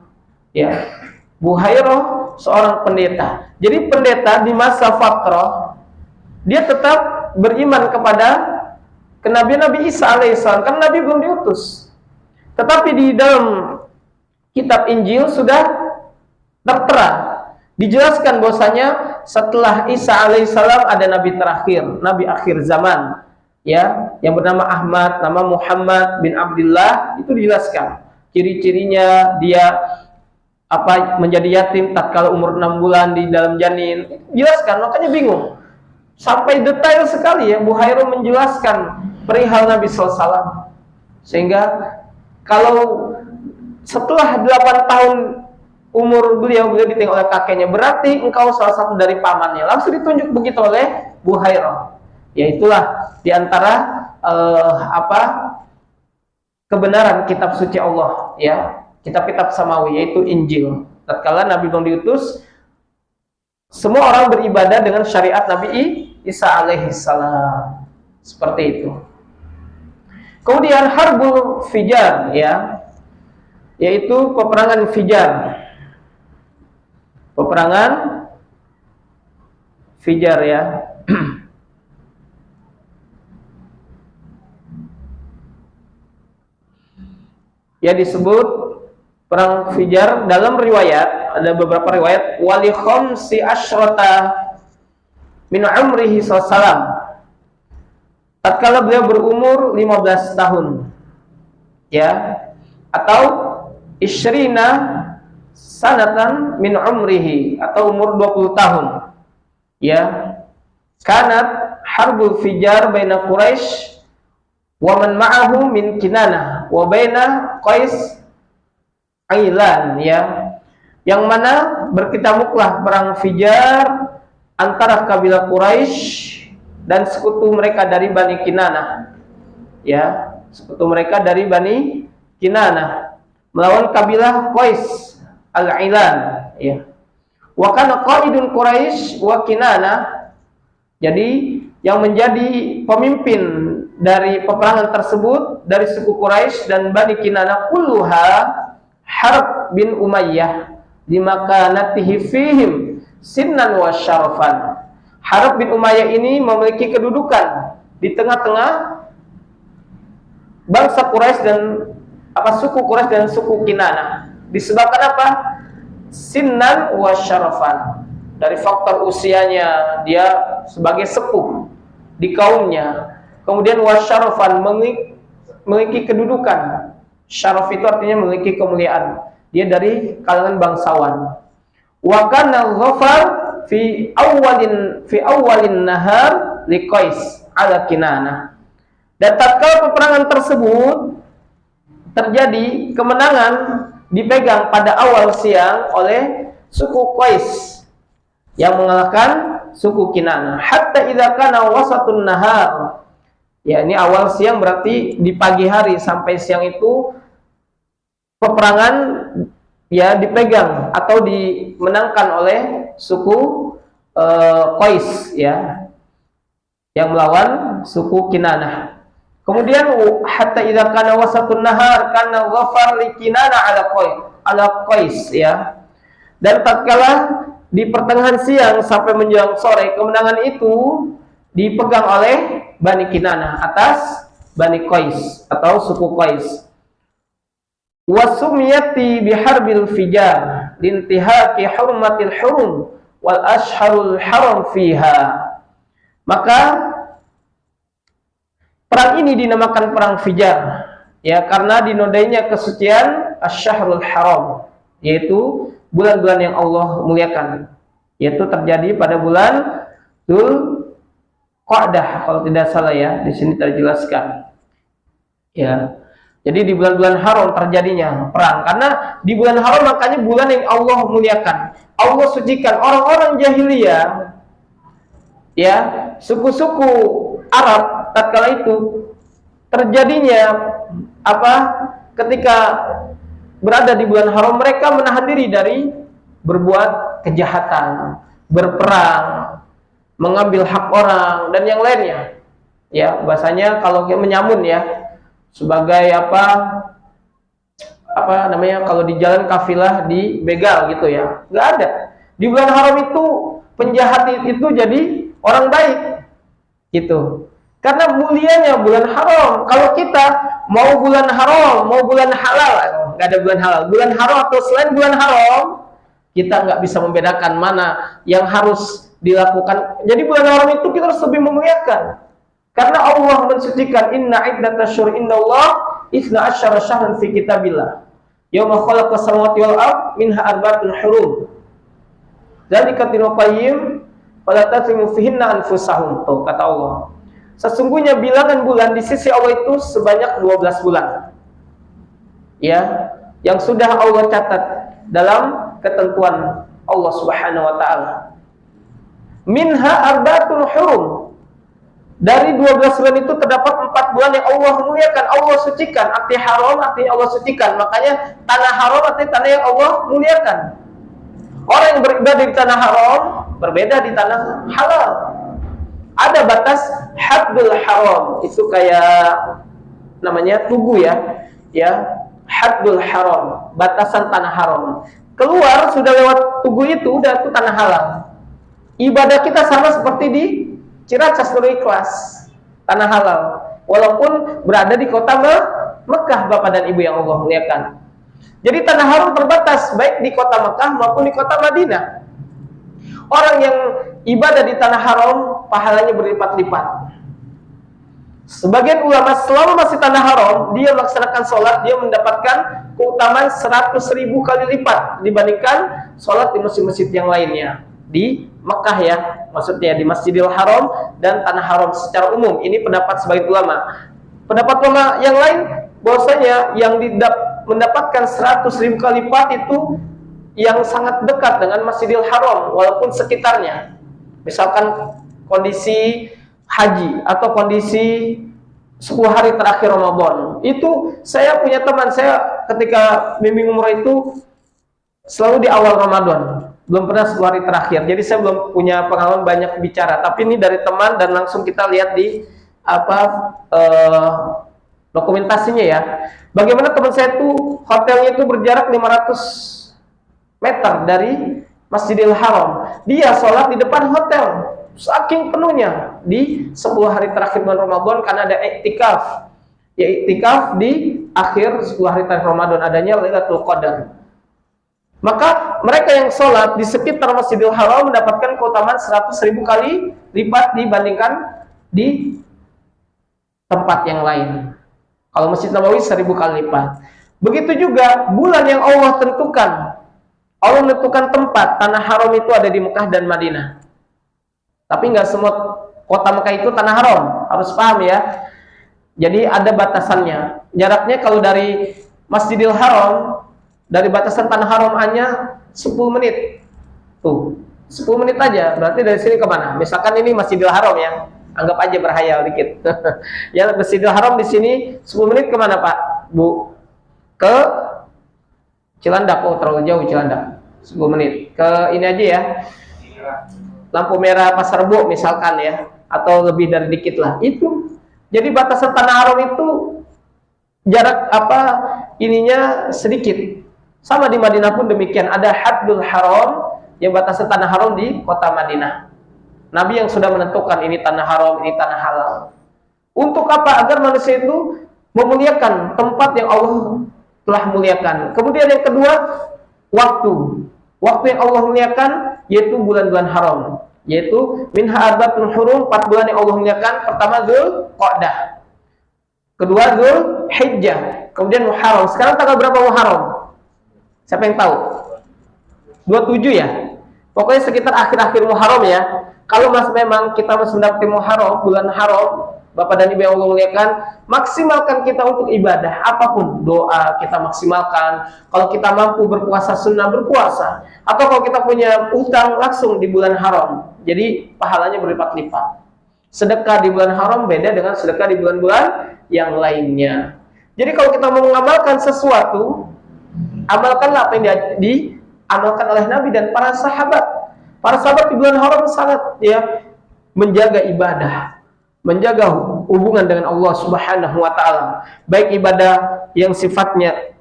ya. Buhairah seorang pendeta. Jadi pendeta di masa fatrah dia tetap beriman kepada kenabian Nabi Isa alaihissalam, karena Nabi belum diutus. Tetapi di dalam kitab Injil sudah tertera, dijelaskan bahwasanya setelah Isa alaihissalam ada nabi terakhir, nabi akhir zaman, ya, yang bernama Ahmad, nama Muhammad bin Abdullah. Itu dijelaskan ciri-cirinya, dia menjadi yatim tatkala umur 6 bulan di dalam janin. Jelaskan, makanya bingung. Sampai detail sekali, ya, Buhairah menjelaskan perihal Nabi SAW. Sehingga kalau setelah 8 tahun umur beliau ditinggal oleh kakeknya, berarti engkau salah satu dari pamannya. Langsung ditunjuk begitu oleh Buhairah. Yaitulah diantara kebenaran kitab suci Allah, ya, kitab-kitab samawi, yaitu Injil. Tatkala Nabi belum diutus, semua orang beribadah dengan syariat Nabi Isa alaihissalam. Seperti itu. Kemudian Harbul Fijar, ya, yaitu peperangan Fijar. Peperangan Fijar, ya. Ya, disebut perang Fijar dalam riwayat, ada beberapa riwayat, wali khamsi asyrata min umrihi sallallahu, tatkala beliau berumur 15 tahun, ya, atau isyrina sanatan min umrihi, atau umur 20 tahun, ya. Kanat harbul Fijar baina Quraisy wa man ma'ahu min Kinanah wa baina Qais Ailan, ya, yang mana berkitamuklah perang Fijar antara kabilah Quraisy dan sekutu mereka dari Bani Kinanah, ya, sekutu mereka dari Bani Kinanah melawan kabilah Qais Al-Ailan, ya. Wa kana qaidun Quraisy wa Kinanah, jadi yang menjadi pemimpin dari peperangan tersebut dari suku Quraisy dan Bani Kinanah kulluha Harb bin Umayyah limakanatihi fihim sinnan wa syarafan. Harb bin Umayyah ini memiliki kedudukan di tengah-tengah bangsa Quraisy dan suku Quraisy dan suku Kinanah. Disebabkan apa? Sinnan wa syarafan. Dari faktor usianya, dia sebagai sepuh di kaumnya. Kemudian wasyarafan, memiliki kedudukan. Syaraf itu artinya memiliki kemuliaan. Dia dari kalangan bangsawan. Wa kana dhafar fi awalin nahar liqais ala Kinanah. Dan tatkala peperangan tersebut terjadi, kemenangan dipegang pada awal siang oleh suku Qais yang mengalahkan suku Kinanah. Hatta idza kana wasatun nahar, ya, ini awal siang berarti di pagi hari sampai siang itu peperangan, ya, dipegang atau dimenangkan oleh suku Qais, ya, yang melawan suku Kinanah. Kemudian hatta idza kana wasatun nahar kana dhafar li Kinanah ala Qais, ya. Dan tatkala di pertengahan siang sampai menjelang sore, kemenangan itu dipegang oleh Bani Kinanah atas Bani Qais atau suku Qais. Wasumiyati biharbil Fijar lintihaki hurmatil hurum wal ashharul haram fiha. Maka perang ini dinamakan perang Fijar, ya, karena dinodainya kesucian asy-syahrul haram, yaitu bulan-bulan yang Allah muliakan, yaitu terjadi pada bulan Dzul Qa'dah kalau tidak salah, ya, di sini terjelaskan, ya. Jadi di bulan-bulan haram terjadinya perang, karena di bulan haram makanya bulan yang Allah muliakan, Allah sucikan. Orang-orang jahiliyah, ya, suku-suku Arab tatkala itu terjadinya ketika berada di bulan haram, mereka menahan diri dari berbuat kejahatan, berperang, mengambil hak orang dan yang lainnya. Ya, bahasanya kalau menyamun, ya, sebagai kalau di jalan kafilah dibegal gitu, ya. Nggak ada. Di bulan haram itu penjahat itu jadi orang baik gitu. Karena mulianya bulan haram. Kalau kita mau bulan haram, mau bulan halal, nggak ada bulan halal. Bulan haram atau selain bulan haram, kita nggak bisa membedakan mana yang harus dilakukan. Jadi bulan haram itu kita harus lebih memuliakan. Karena Allah mensucikan, inna iddatasyhur indallah 12 syahran fi kitabillah. Yauma khalaqas samawati wal ard minha arba'atun hurum. Dzalika dinul qayyim fala tazlimu fihinna anfusahum. Tuh, kata Allah. Sesungguhnya bilangan bulan di sisi Allah itu sebanyak 12 bulan. Ya, yang sudah Allah catat dalam ketentuan Allah Subhanahu wa taala. Minha arba'atun hurum. Dari 12 bulan itu terdapat 4 bulan yang Allah muliakan, Allah sucikan. Arti haram artinya Allah sucikan. Makanya tanah haram artinya tanah yang Allah muliakan. Orang yang beribadah di tanah haram berbeda di tanah halal. Ada batas haddul haram, itu kayak namanya tugu, ya. Ya, haddul haram, batasan tanah haram. Keluar sudah lewat tugu itu, udah itu tanah halal. Ibadah kita sama seperti di Ciracas Nurul Ikhlas, tanah halal. Walaupun berada di kota Mekah, Bapak dan Ibu yang Allah muliakan. Jadi tanah haram terbatas baik di kota Mekah maupun di kota Madinah. Orang yang ibadah di tanah haram pahalanya berlipat-lipat. Sebagian ulama selama masih tanah haram, dia melaksanakan sholat, dia mendapatkan keutamaan 100.000 kali lipat dibandingkan sholat di masjid-masjid yang lainnya. Di Mekah ya, maksudnya di Masjidil Haram dan tanah haram secara umum. Ini pendapat sebagian ulama. Pendapat ulama yang lain, bahwasanya yang mendapatkan 100.000 kali lipat itu yang sangat dekat dengan Masjidil Haram, walaupun sekitarnya. Misalkan kondisi haji atau kondisi 10 hari terakhir Ramadan. Itu saya punya teman, saya ketika bimbing umroh itu selalu di awal Ramadan, belum pernah 10 hari terakhir. Jadi saya belum punya pengalaman banyak bicara, tapi ini dari teman dan langsung kita lihat di dokumentasinya ya. Bagaimana teman saya itu hotelnya itu berjarak 500 meter dari Masjidil Haram. Dia sholat di depan hotel. Saking penuhnya di 10 hari terakhir bulan Ramadan karena ada iktikaf. Ya iktikaf di akhir 10 hari terakhir Ramadan adanya Lailatul Qadar. Maka mereka yang sholat di sekitar Masjidil Haram mendapatkan keutamaan 100.000 kali lipat dibandingkan di tempat yang lain. Kalau Masjid Nabawi 1.000 kali lipat. Begitu juga bulan yang Allah tentukan. Allah menentukan tempat tanah haram itu ada di Mekah dan Madinah. Tapi nggak semua kota Mekah itu tanah haram, harus paham ya. Jadi ada batasannya. Jaraknya kalau dari Masjidil Haram, dari batasan tanah haram hanya 10 menit. Tuh, 10 menit aja. Berarti dari sini ke mana? Misalkan ini Masjidil Haram ya. Anggap aja berhayal dikit. Ya Masjidil Haram di sini 10 menit kemana Pak? Bu? Ke Cilandak. Oh terlalu jauh Cilandak. 10 menit. Ke ini aja ya. Lampu merah Pasar Rebo misalkan ya, atau lebih dari dikit lah. Itu. Jadi batasan tanah haram itu jarak ininya sedikit. Sama di Madinah pun demikian, ada haddul haram yang batasan tanah haram di kota Madinah. Nabi yang sudah menentukan ini tanah haram, ini tanah halal. Untuk apa? Agar manusia itu memuliakan tempat yang Allah telah muliakan. Kemudian yang kedua, waktu. Waktu yang Allah muliakan yaitu bulan-bulan haram, yaitu minha arbatul hurum, 4 bulan yang Allah muliakan. Pertama Dzulqa'dah, kedua Dzulhijjah, kemudian Muharram. Sekarang tanggal berapa Muharram? Siapa yang tahu? 27 ya. Pokoknya sekitar akhir-akhir Muharram ya. Kalau memang kita masih mendapati Muharram, bulan haram, Bapak dan Ibu yang Allah muliakan, maksimalkan kita untuk ibadah, apapun doa kita maksimalkan. Kalau kita mampu berpuasa sunnah, berpuasa. Atau kalau kita punya utang langsung di bulan haram, jadi pahalanya berlipat-lipat. Sedekah di bulan haram beda dengan sedekah di bulan-bulan yang lainnya. Jadi kalau kita mau mengamalkan sesuatu, amalkanlah apa yang diamalkan oleh Nabi dan para sahabat. Para sahabat di bulan haram sangat ya menjaga ibadah, menjaga hubungan dengan Allah Subhanahu wa taala, baik ibadah yang sifatnya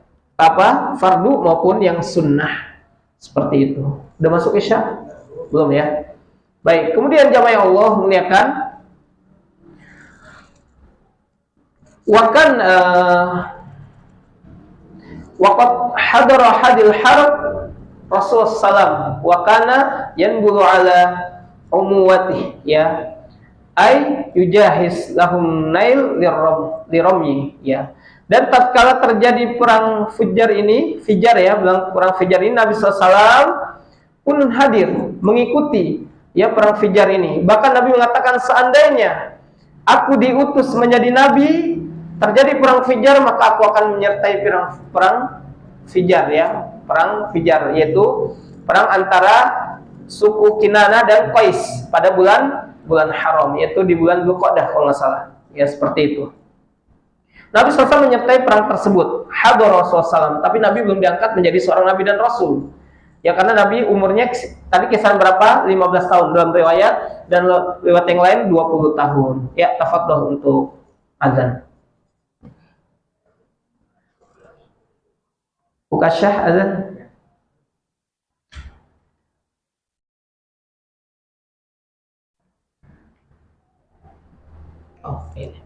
fardu maupun yang sunnah. Seperti itu. Udah masuk Isya? Belum ya? Baik, kemudian jamaah Allah muliakan, waqad hadara hadil harb Rasulullah SAW wa kana yanbulu ala umuwatih ya ay yujahiz lahum nail liramyi ya. Dan tatkala terjadi perang Fijar ini, perang Fijar ini, Nabi SAW pun hadir mengikuti ya perang Fijar ini. Bahkan Nabi mengatakan, seandainya aku diutus menjadi nabi, terjadi perang Fijar, maka aku akan menyertai perang Fijar ya. Perang Fijar yaitu perang antara suku Kinana dan Qais pada bulan haram, yaitu di bulan Dzulqa'dah kalau nggak salah. Ya seperti itu. Nabi SAW menyertai perang tersebut. Hadar Rasulullah SAW, tapi Nabi belum diangkat menjadi seorang nabi dan rasul. Ya karena Nabi umurnya tadi kisaran berapa? 15 tahun dalam riwayat, dan riwayat yang lain 20 tahun. Ya, tafadhol untuk azan. Buka syah azan. Oh, ini.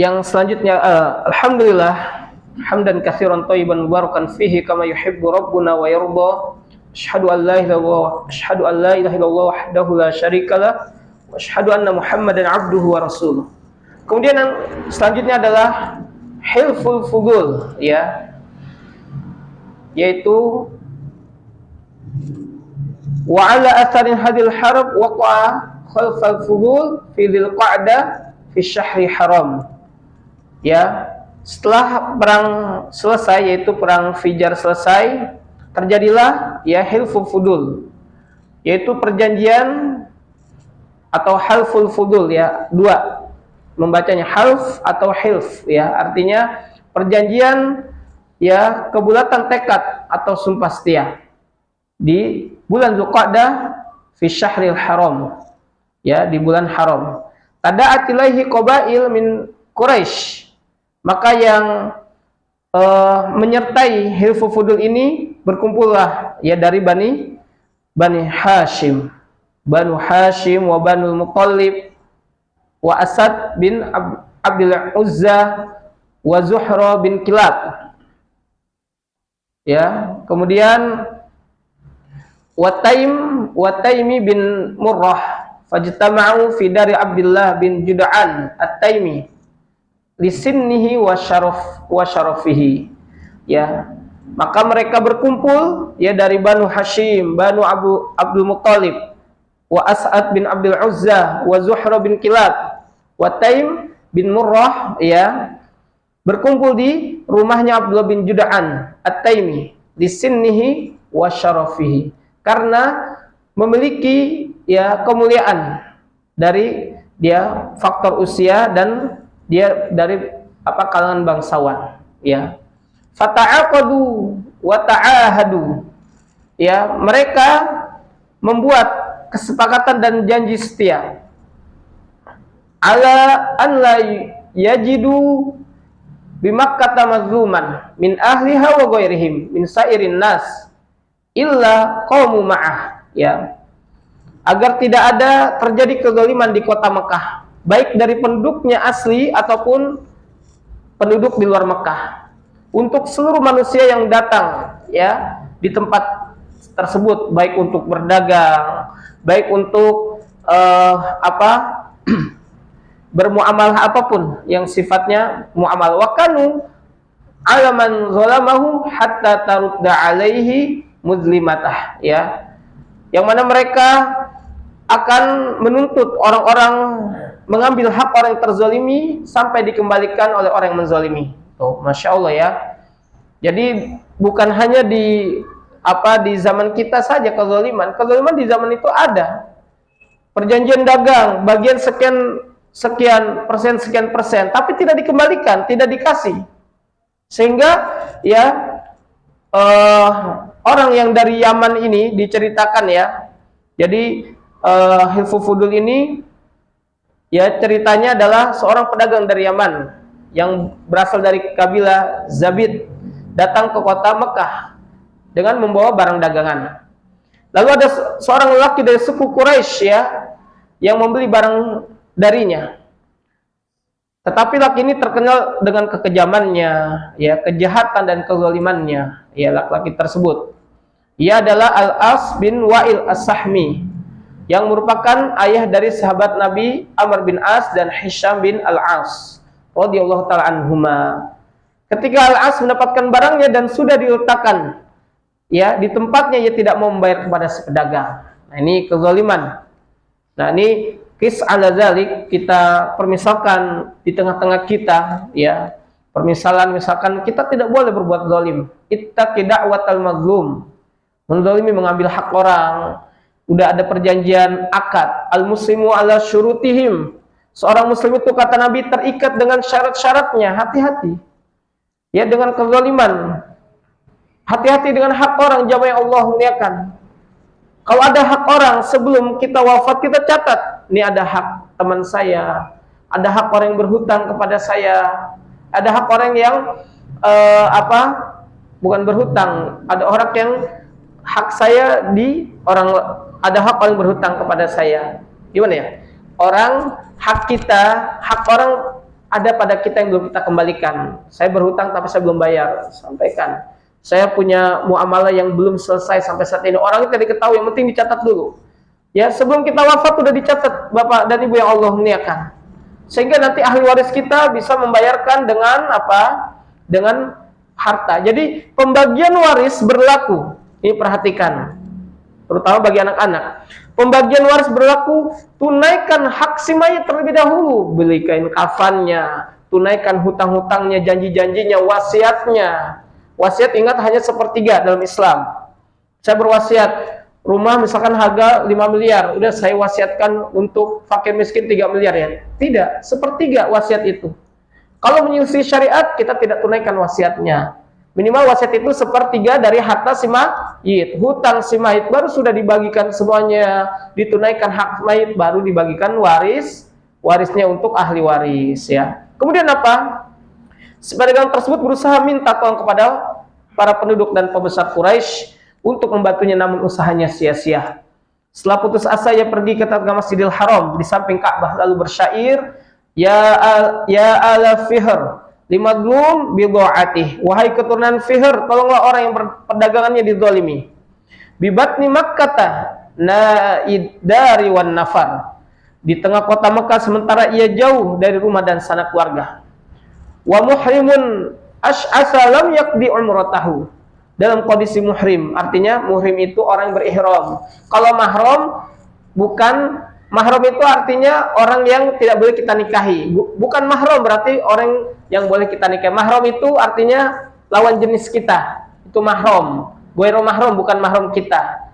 Yang selanjutnya, alhamdulillah hamdan katsiran thayyiban mubarakan fihi kama yuhibbu rabbuna wa yarda. Asyhadu an la ilaha illallah wahdahu la syarikalah wa asyhadu anna Muhammadan abduhu wa rasuluh. Kemudian yang selanjutnya adalah hilful fudul, ya, yaitu wa ala atharin hadil harb waqa'a khalfal fudul fi dzil qa'dah fi syahri haram. Ya, setelah perang selesai, yaitu perang Fijar selesai, terjadilah ya hilful fudul, yaitu perjanjian atau halful fudul, ya, dua membacanya, half atau hilf, ya, artinya perjanjian, ya, kebulatan tekad atau sumpah setia di bulan Dzulqa'dah fi syahril haram, ya, di bulan haram. Tada'at ilaihi qabail min Quraisy, maka yang menyertai hilfu fudul ini berkumpullah ya dari Bani Hashim, Banu Hashim wa Banul Muttalib wa Asad bin Abdul Uzza wa Zuhra bin Kilab. Ya, kemudian Wataimi bin Murrah fajtama'u fi dari Abdullah bin Jud'an At-Taimi lisinnihi wa syarafihi. Ya, maka mereka berkumpul ya dari Banu Hashim, Banu Abdul Muttalib, wa As'ad bin Abdul Uzza, wa Zuhra bin Kilab, wa Taim bin Murrah, ya, berkumpul di rumahnya Abdullah bin Jud'an At-Taimi di sinnihi wa syarafihi, karena memiliki ya kemuliaan dari dia faktor usia dan dia dari kalangan bangsawan, ya. Fata'aqadu wa ta'ahadu, ya, mereka membuat kesepakatan dan janji setia ala an la yajidu bimakkah mazluman min ahliha wa ghairihim min sairin nas illa qaumu ma'ah, ya, agar tidak ada terjadi kezaliman di kota Mekah, baik dari penduduknya asli ataupun penduduk di luar Mekah, untuk seluruh manusia yang datang ya di tempat tersebut, baik untuk berdagang, baik untuk bermuamalah apapun yang sifatnya muamalah. Wa kanu alaman zalamahu hatta tarudda alaihi muzlimatah, ya, yang mana mereka akan menuntut orang-orang mengambil hak orang yang terzalimi sampai dikembalikan oleh orang yang menzalimi. Tuh, Masya Allah, ya. Jadi bukan hanya di zaman kita saja kezaliman di zaman itu ada. Perjanjian dagang bagian sekian persen, tapi tidak dikembalikan, tidak dikasih, sehingga ya orang yang dari Yaman ini diceritakan, ya. Jadi Hilfu Fudul ini ya ceritanya adalah seorang pedagang dari Yaman yang berasal dari kabilah Zabid datang ke kota Mekah dengan membawa barang dagangan. Lalu ada seorang lelaki dari suku Quraisy, ya, yang membeli barang darinya. Tetapi laki ini terkenal dengan kekejamannya, ya, kejahatan dan kezalimannya, ya, laki-laki tersebut. Ia adalah Al-As bin Wa'il As-Sahmi, yang merupakan ayah dari sahabat Nabi Amr bin As dan Hisham bin Al-As radhiyallahu ta'ala anhuma. Ketika Al-As mendapatkan barangnya dan sudah diletakkan ya di tempatnya, ia tidak mau membayar kepada si pedagang. Nah, ini kezaliman. Nah, ini kis ala zalik, kita permisalkan di tengah-tengah kita, ya, permisalan misalkan kita tidak boleh berbuat zalim. Ittaqi da'watal mazlum, menzalimi, mengambil hak orang. Udah ada perjanjian akad, al muslimu ala syurutihim, seorang muslim itu kata Nabi terikat dengan syarat-syaratnya. Hati-hati ya dengan kezaliman, hati-hati dengan hak orang. Jamaah Allah muliakan, kalau ada hak orang sebelum kita wafat, kita catat, ini ada hak teman saya, ada hak orang yang berhutang kepada saya, ada hak orang yang bukan berhutang, ada orang yang hak saya di orang, ada hak orang berhutang kepada saya. Gimana ya? Orang hak kita, hak orang ada pada kita yang belum kita kembalikan. Saya berhutang tapi saya belum bayar, sampaikan. Saya punya muamalah yang belum selesai sampai saat ini. Orang itu tidak diketahui, yang penting dicatat dulu. Ya, sebelum kita wafat sudah dicatat, Bapak dan Ibu yang Allah muliakan. Sehingga nanti ahli waris kita bisa membayarkan dengan Dengan harta. Jadi pembagian waris berlaku. Ini perhatikan, terutama bagi anak-anak. Pembagian waris berlaku, tunaikan hak si mayit terlebih dahulu, beli kain kafannya, tunaikan hutang-hutangnya, janji-janjinya, wasiatnya. Wasiat, ingat, hanya sepertiga dalam Islam. Saya berwasiat rumah misalkan harga 5 miliar, udah saya wasiatkan untuk fakir miskin 3 miliar, ya. Tidak, sepertiga wasiat itu. Kalau menyelisih syariat, kita tidak tunaikan wasiatnya. Minimal wasiat itu sepertiga dari harta si mayit. Hutang si mayit baru sudah dibagikan semuanya, ditunaikan hak mayit, baru dibagikan warisnya untuk ahli waris, ya. Kemudian apa? Si pedagang tersebut berusaha minta tolong kepada para penduduk dan pembesar Quraisy untuk membantunya, namun usahanya sia-sia. Setelah putus asa, ia pergi ke Masjidil Haram di samping Ka'bah lalu bersyair, ya ala Fihr limadlum bidu'atih, wahai keturunan Fihr, tolonglah orang yang perdagangannya dizalimi. Bibatni Makkah naidari wan nafar, di tengah kota Mekah sementara ia jauh dari rumah dan sanak keluarga. Wa muhrimun ash'asa lam yaqdi umratahu, dalam kondisi muhrim, artinya muhrim itu orang yang berihram. Kalau mahram itu artinya orang yang tidak boleh kita nikahi. Bukan mahram berarti orang yang boleh kita nikahi. Mahram itu artinya lawan jenis kita, itu mahram. Ghairu mahram bukan mahram kita.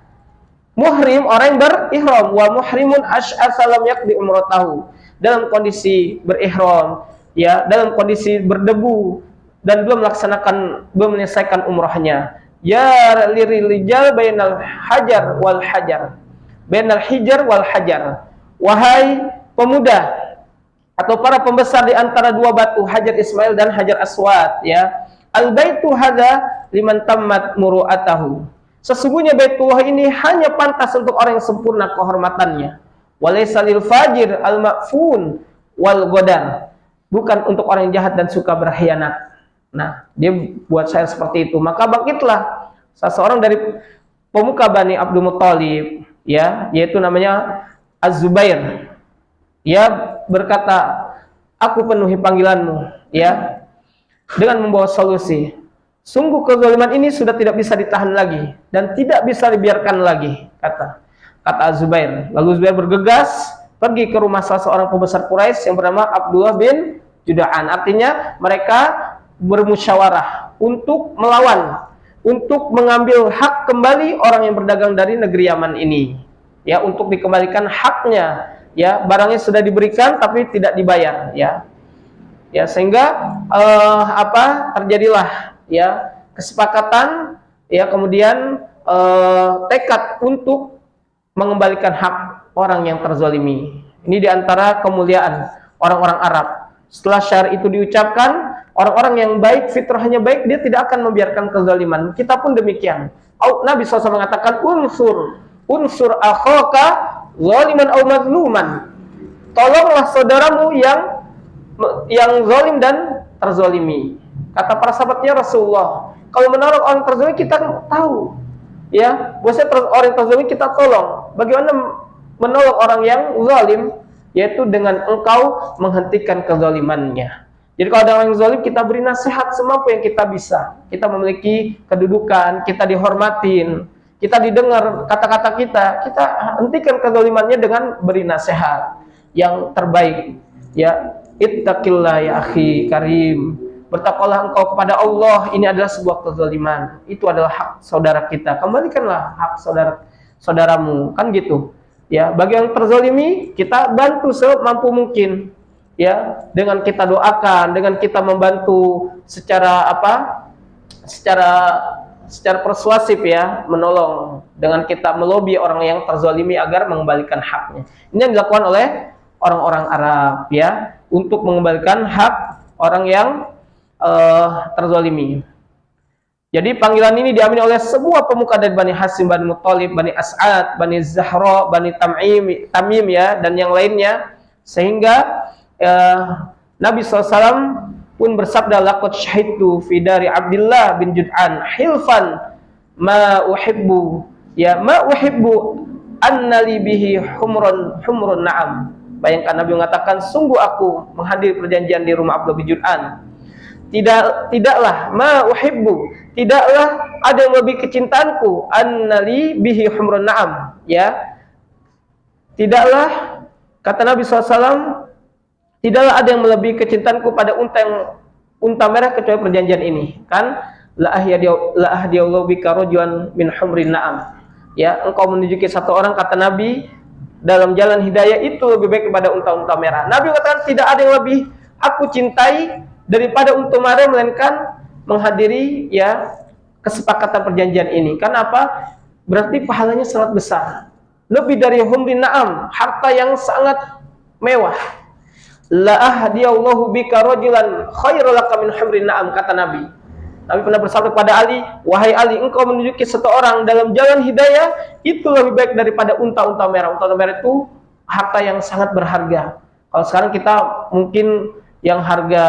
Muhrim orang yang berihram. Wa muhrimun ash'asa lam yaqdi umratahu, dalam kondisi berihram, ya, dalam kondisi berdebu dan belum menyelesaikan umrahnya. Ya lirijal bainal hajar wal hajar, bainal hijar wal hajar, wahai pemuda atau para pembesar di antara dua batu, Hajar Ismail dan Hajar Aswad, ya. Al baitu hadza liman tammat muru'atahu, sesungguhnya Baitullah ini hanya pantas untuk orang yang sempurna kehormatannya. Walaysa lil fajir al ma'fun wal godar, bukan untuk orang yang jahat dan suka berkhianat. Nah, dia buat syair seperti itu. Maka bangkitlah seseorang dari pemuka Bani Abdul Muthalib, ya, yaitu namanya Az-Zubair. Ia berkata, aku penuhi panggilanmu, ya, dengan membawa solusi. Sungguh kezaliman ini sudah tidak bisa ditahan lagi dan tidak bisa dibiarkan lagi, kata Az-Zubair. Lalu Zubair bergegas pergi ke rumah salah seorang pembesar Quraisy yang bernama Abdullah bin Juda'an. Artinya mereka bermusyawarah untuk melawan, untuk mengambil hak kembali orang yang berdagang dari negeri Yaman ini, ya, untuk dikembalikan haknya, ya, barangnya sudah diberikan tapi tidak dibayar, ya, sehingga terjadilah, ya, kesepakatan, ya, kemudian tekad untuk mengembalikan hak orang yang terzalimi. Ini diantara kemuliaan orang-orang Arab. Setelah syair itu diucapkan, orang-orang yang baik, fitrahnya baik, dia tidak akan membiarkan kezaliman. Kita pun demikian. Nabi SAW mengatakan, unsur akhaka zaliman aw mazluman, tolonglah saudaramu yang zalim dan terzalimi. Kata para sahabatnya, Rasulullah, kalau menolong orang terzalimi kita tahu, ya, bahwasanya orang terzalimi kita tolong. Bagaimana menolong orang yang zalim? Yaitu dengan engkau menghentikan kezalimannya. Jadi kalau ada orang yang zalim, kita beri nasihat semampu yang kita bisa. Kita memiliki kedudukan, kita dihormatin, kita didengar kata-kata kita hentikan kezalimannya dengan beri nasihat yang terbaik. Ya, ittaqillah ya akhi karim, bertakwalah engkau kepada Allah, ini adalah sebuah kezaliman, itu adalah hak saudara kita, kembalikanlah hak saudaramu, kan gitu. Ya, bagi yang terzalimi kita bantu semampu mungkin, ya, dengan kita doakan, dengan kita membantu secara secara persuasif, ya, menolong, dengan kita melobi orang yang terzalimi agar mengembalikan haknya. Ini yang dilakukan oleh orang-orang Arab, ya, untuk mengembalikan hak orang yang terzalimi. Jadi panggilan ini diamini oleh semua pemuka dari Bani Hasim, Bani Muthalib, Bani As'ad, Bani Zahra, Bani Tamim, ya, dan yang lainnya, sehingga Nabi SAW pun bersabda, laqad syahidtu fi dari Abdullah bin Jud'an hilfan ma uhibbu annali bihi humrun na'am. Bayangkan Nabi mengatakan, sungguh aku menghadiri perjanjian di rumah Abdullah bin Jud'an. Tidaklah ma uhibbu, tidaklah ada yang lebih kecintaanku, annali bihi humrun na'am, ya. Tidaklah, kata Nabi SAW, tidaklah ada yang melebihi kecintaanku pada unta merah kecuali perjanjian ini. Kan la ahdiyallahu bika rajulan min humrin na'am. Ya, engkau menunjuki satu orang, kata Nabi, dalam jalan hidayah itu lebih baik daripada unta-unta merah. Nabi katakan tidak ada yang lebih aku cintai daripada unta merah, melainkan menghadiri, ya, kesepakatan perjanjian ini. Kenapa? Berarti pahalanya sangat besar. Lebih dari humrin na'am, harta yang sangat mewah. la ahdiyallahu bika rajulan khairul laka min humrin na'am, kata Nabi. Nabi pernah bersabda kepada Ali, wahai Ali, engkau menunjuki seseorang dalam jalan hidayah itu lebih baik daripada unta-unta merah. Unta-unta merah itu harta yang sangat berharga. Kalau sekarang kita mungkin yang harga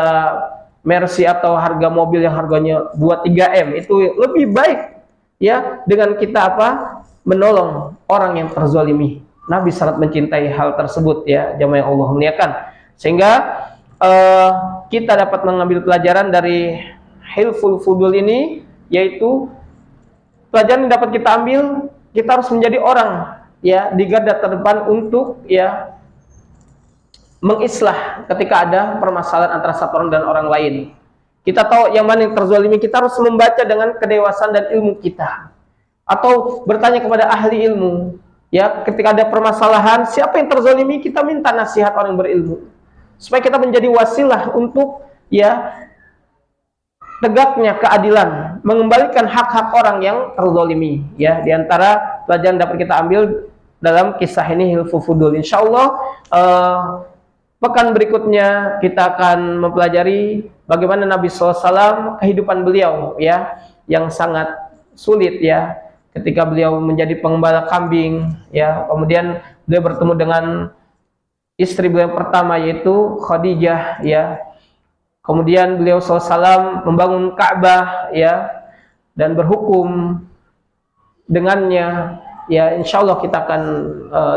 Mercy atau harga mobil yang harganya 2-3 M itu lebih baik ya dengan kita menolong orang yang terzalimi. Nabi sangat mencintai hal tersebut ya, jamaah yang Allah muliakan. Sehingga kita dapat mengambil pelajaran dari Hilful Fudul ini, yaitu pelajaran yang dapat kita ambil, kita harus menjadi orang ya di garda terdepan untuk ya mengislah ketika ada permasalahan antara satu orang dan orang lain. Kita tahu yang mana yang terzalimi, kita harus membaca dengan kedewasaan dan ilmu kita, atau bertanya kepada ahli ilmu ya. Ketika ada permasalahan siapa yang terzalimi, kita minta nasihat orang yang berilmu supaya kita menjadi wasilah untuk ya tegaknya keadilan, mengembalikan hak-hak orang yang terzalimi ya. Di antara pelajaran dapat kita ambil dalam kisah ini Hilful Fudul, insyaallah pekan berikutnya kita akan mempelajari bagaimana Nabi SAW, kehidupan beliau ya yang sangat sulit ya, ketika beliau menjadi pengembala kambing ya. Kemudian beliau bertemu dengan istri beliau yang pertama yaitu Khadijah ya. Kemudian beliau SAW membangun Ka'bah ya dan berhukum dengannya ya. Insyaallah kita akan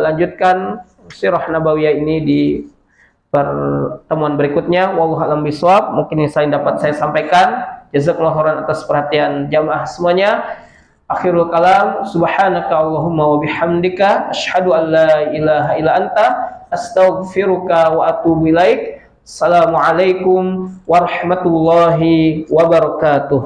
lanjutkan sirah nabawiyah ini di pertemuan berikutnya. Wallahu a'lam bishawab. Mungkin yang saya dapat saya sampaikan. Jazakallahu khairan atas perhatian jamaah semuanya. Akhirul kalam, subhanaka Allahumma wa bihamdika asyhadu an la ilaha illa anta astaghfiruka wa atubu ilaik. Assalamualaikum warahmatullahi wabarakatuh.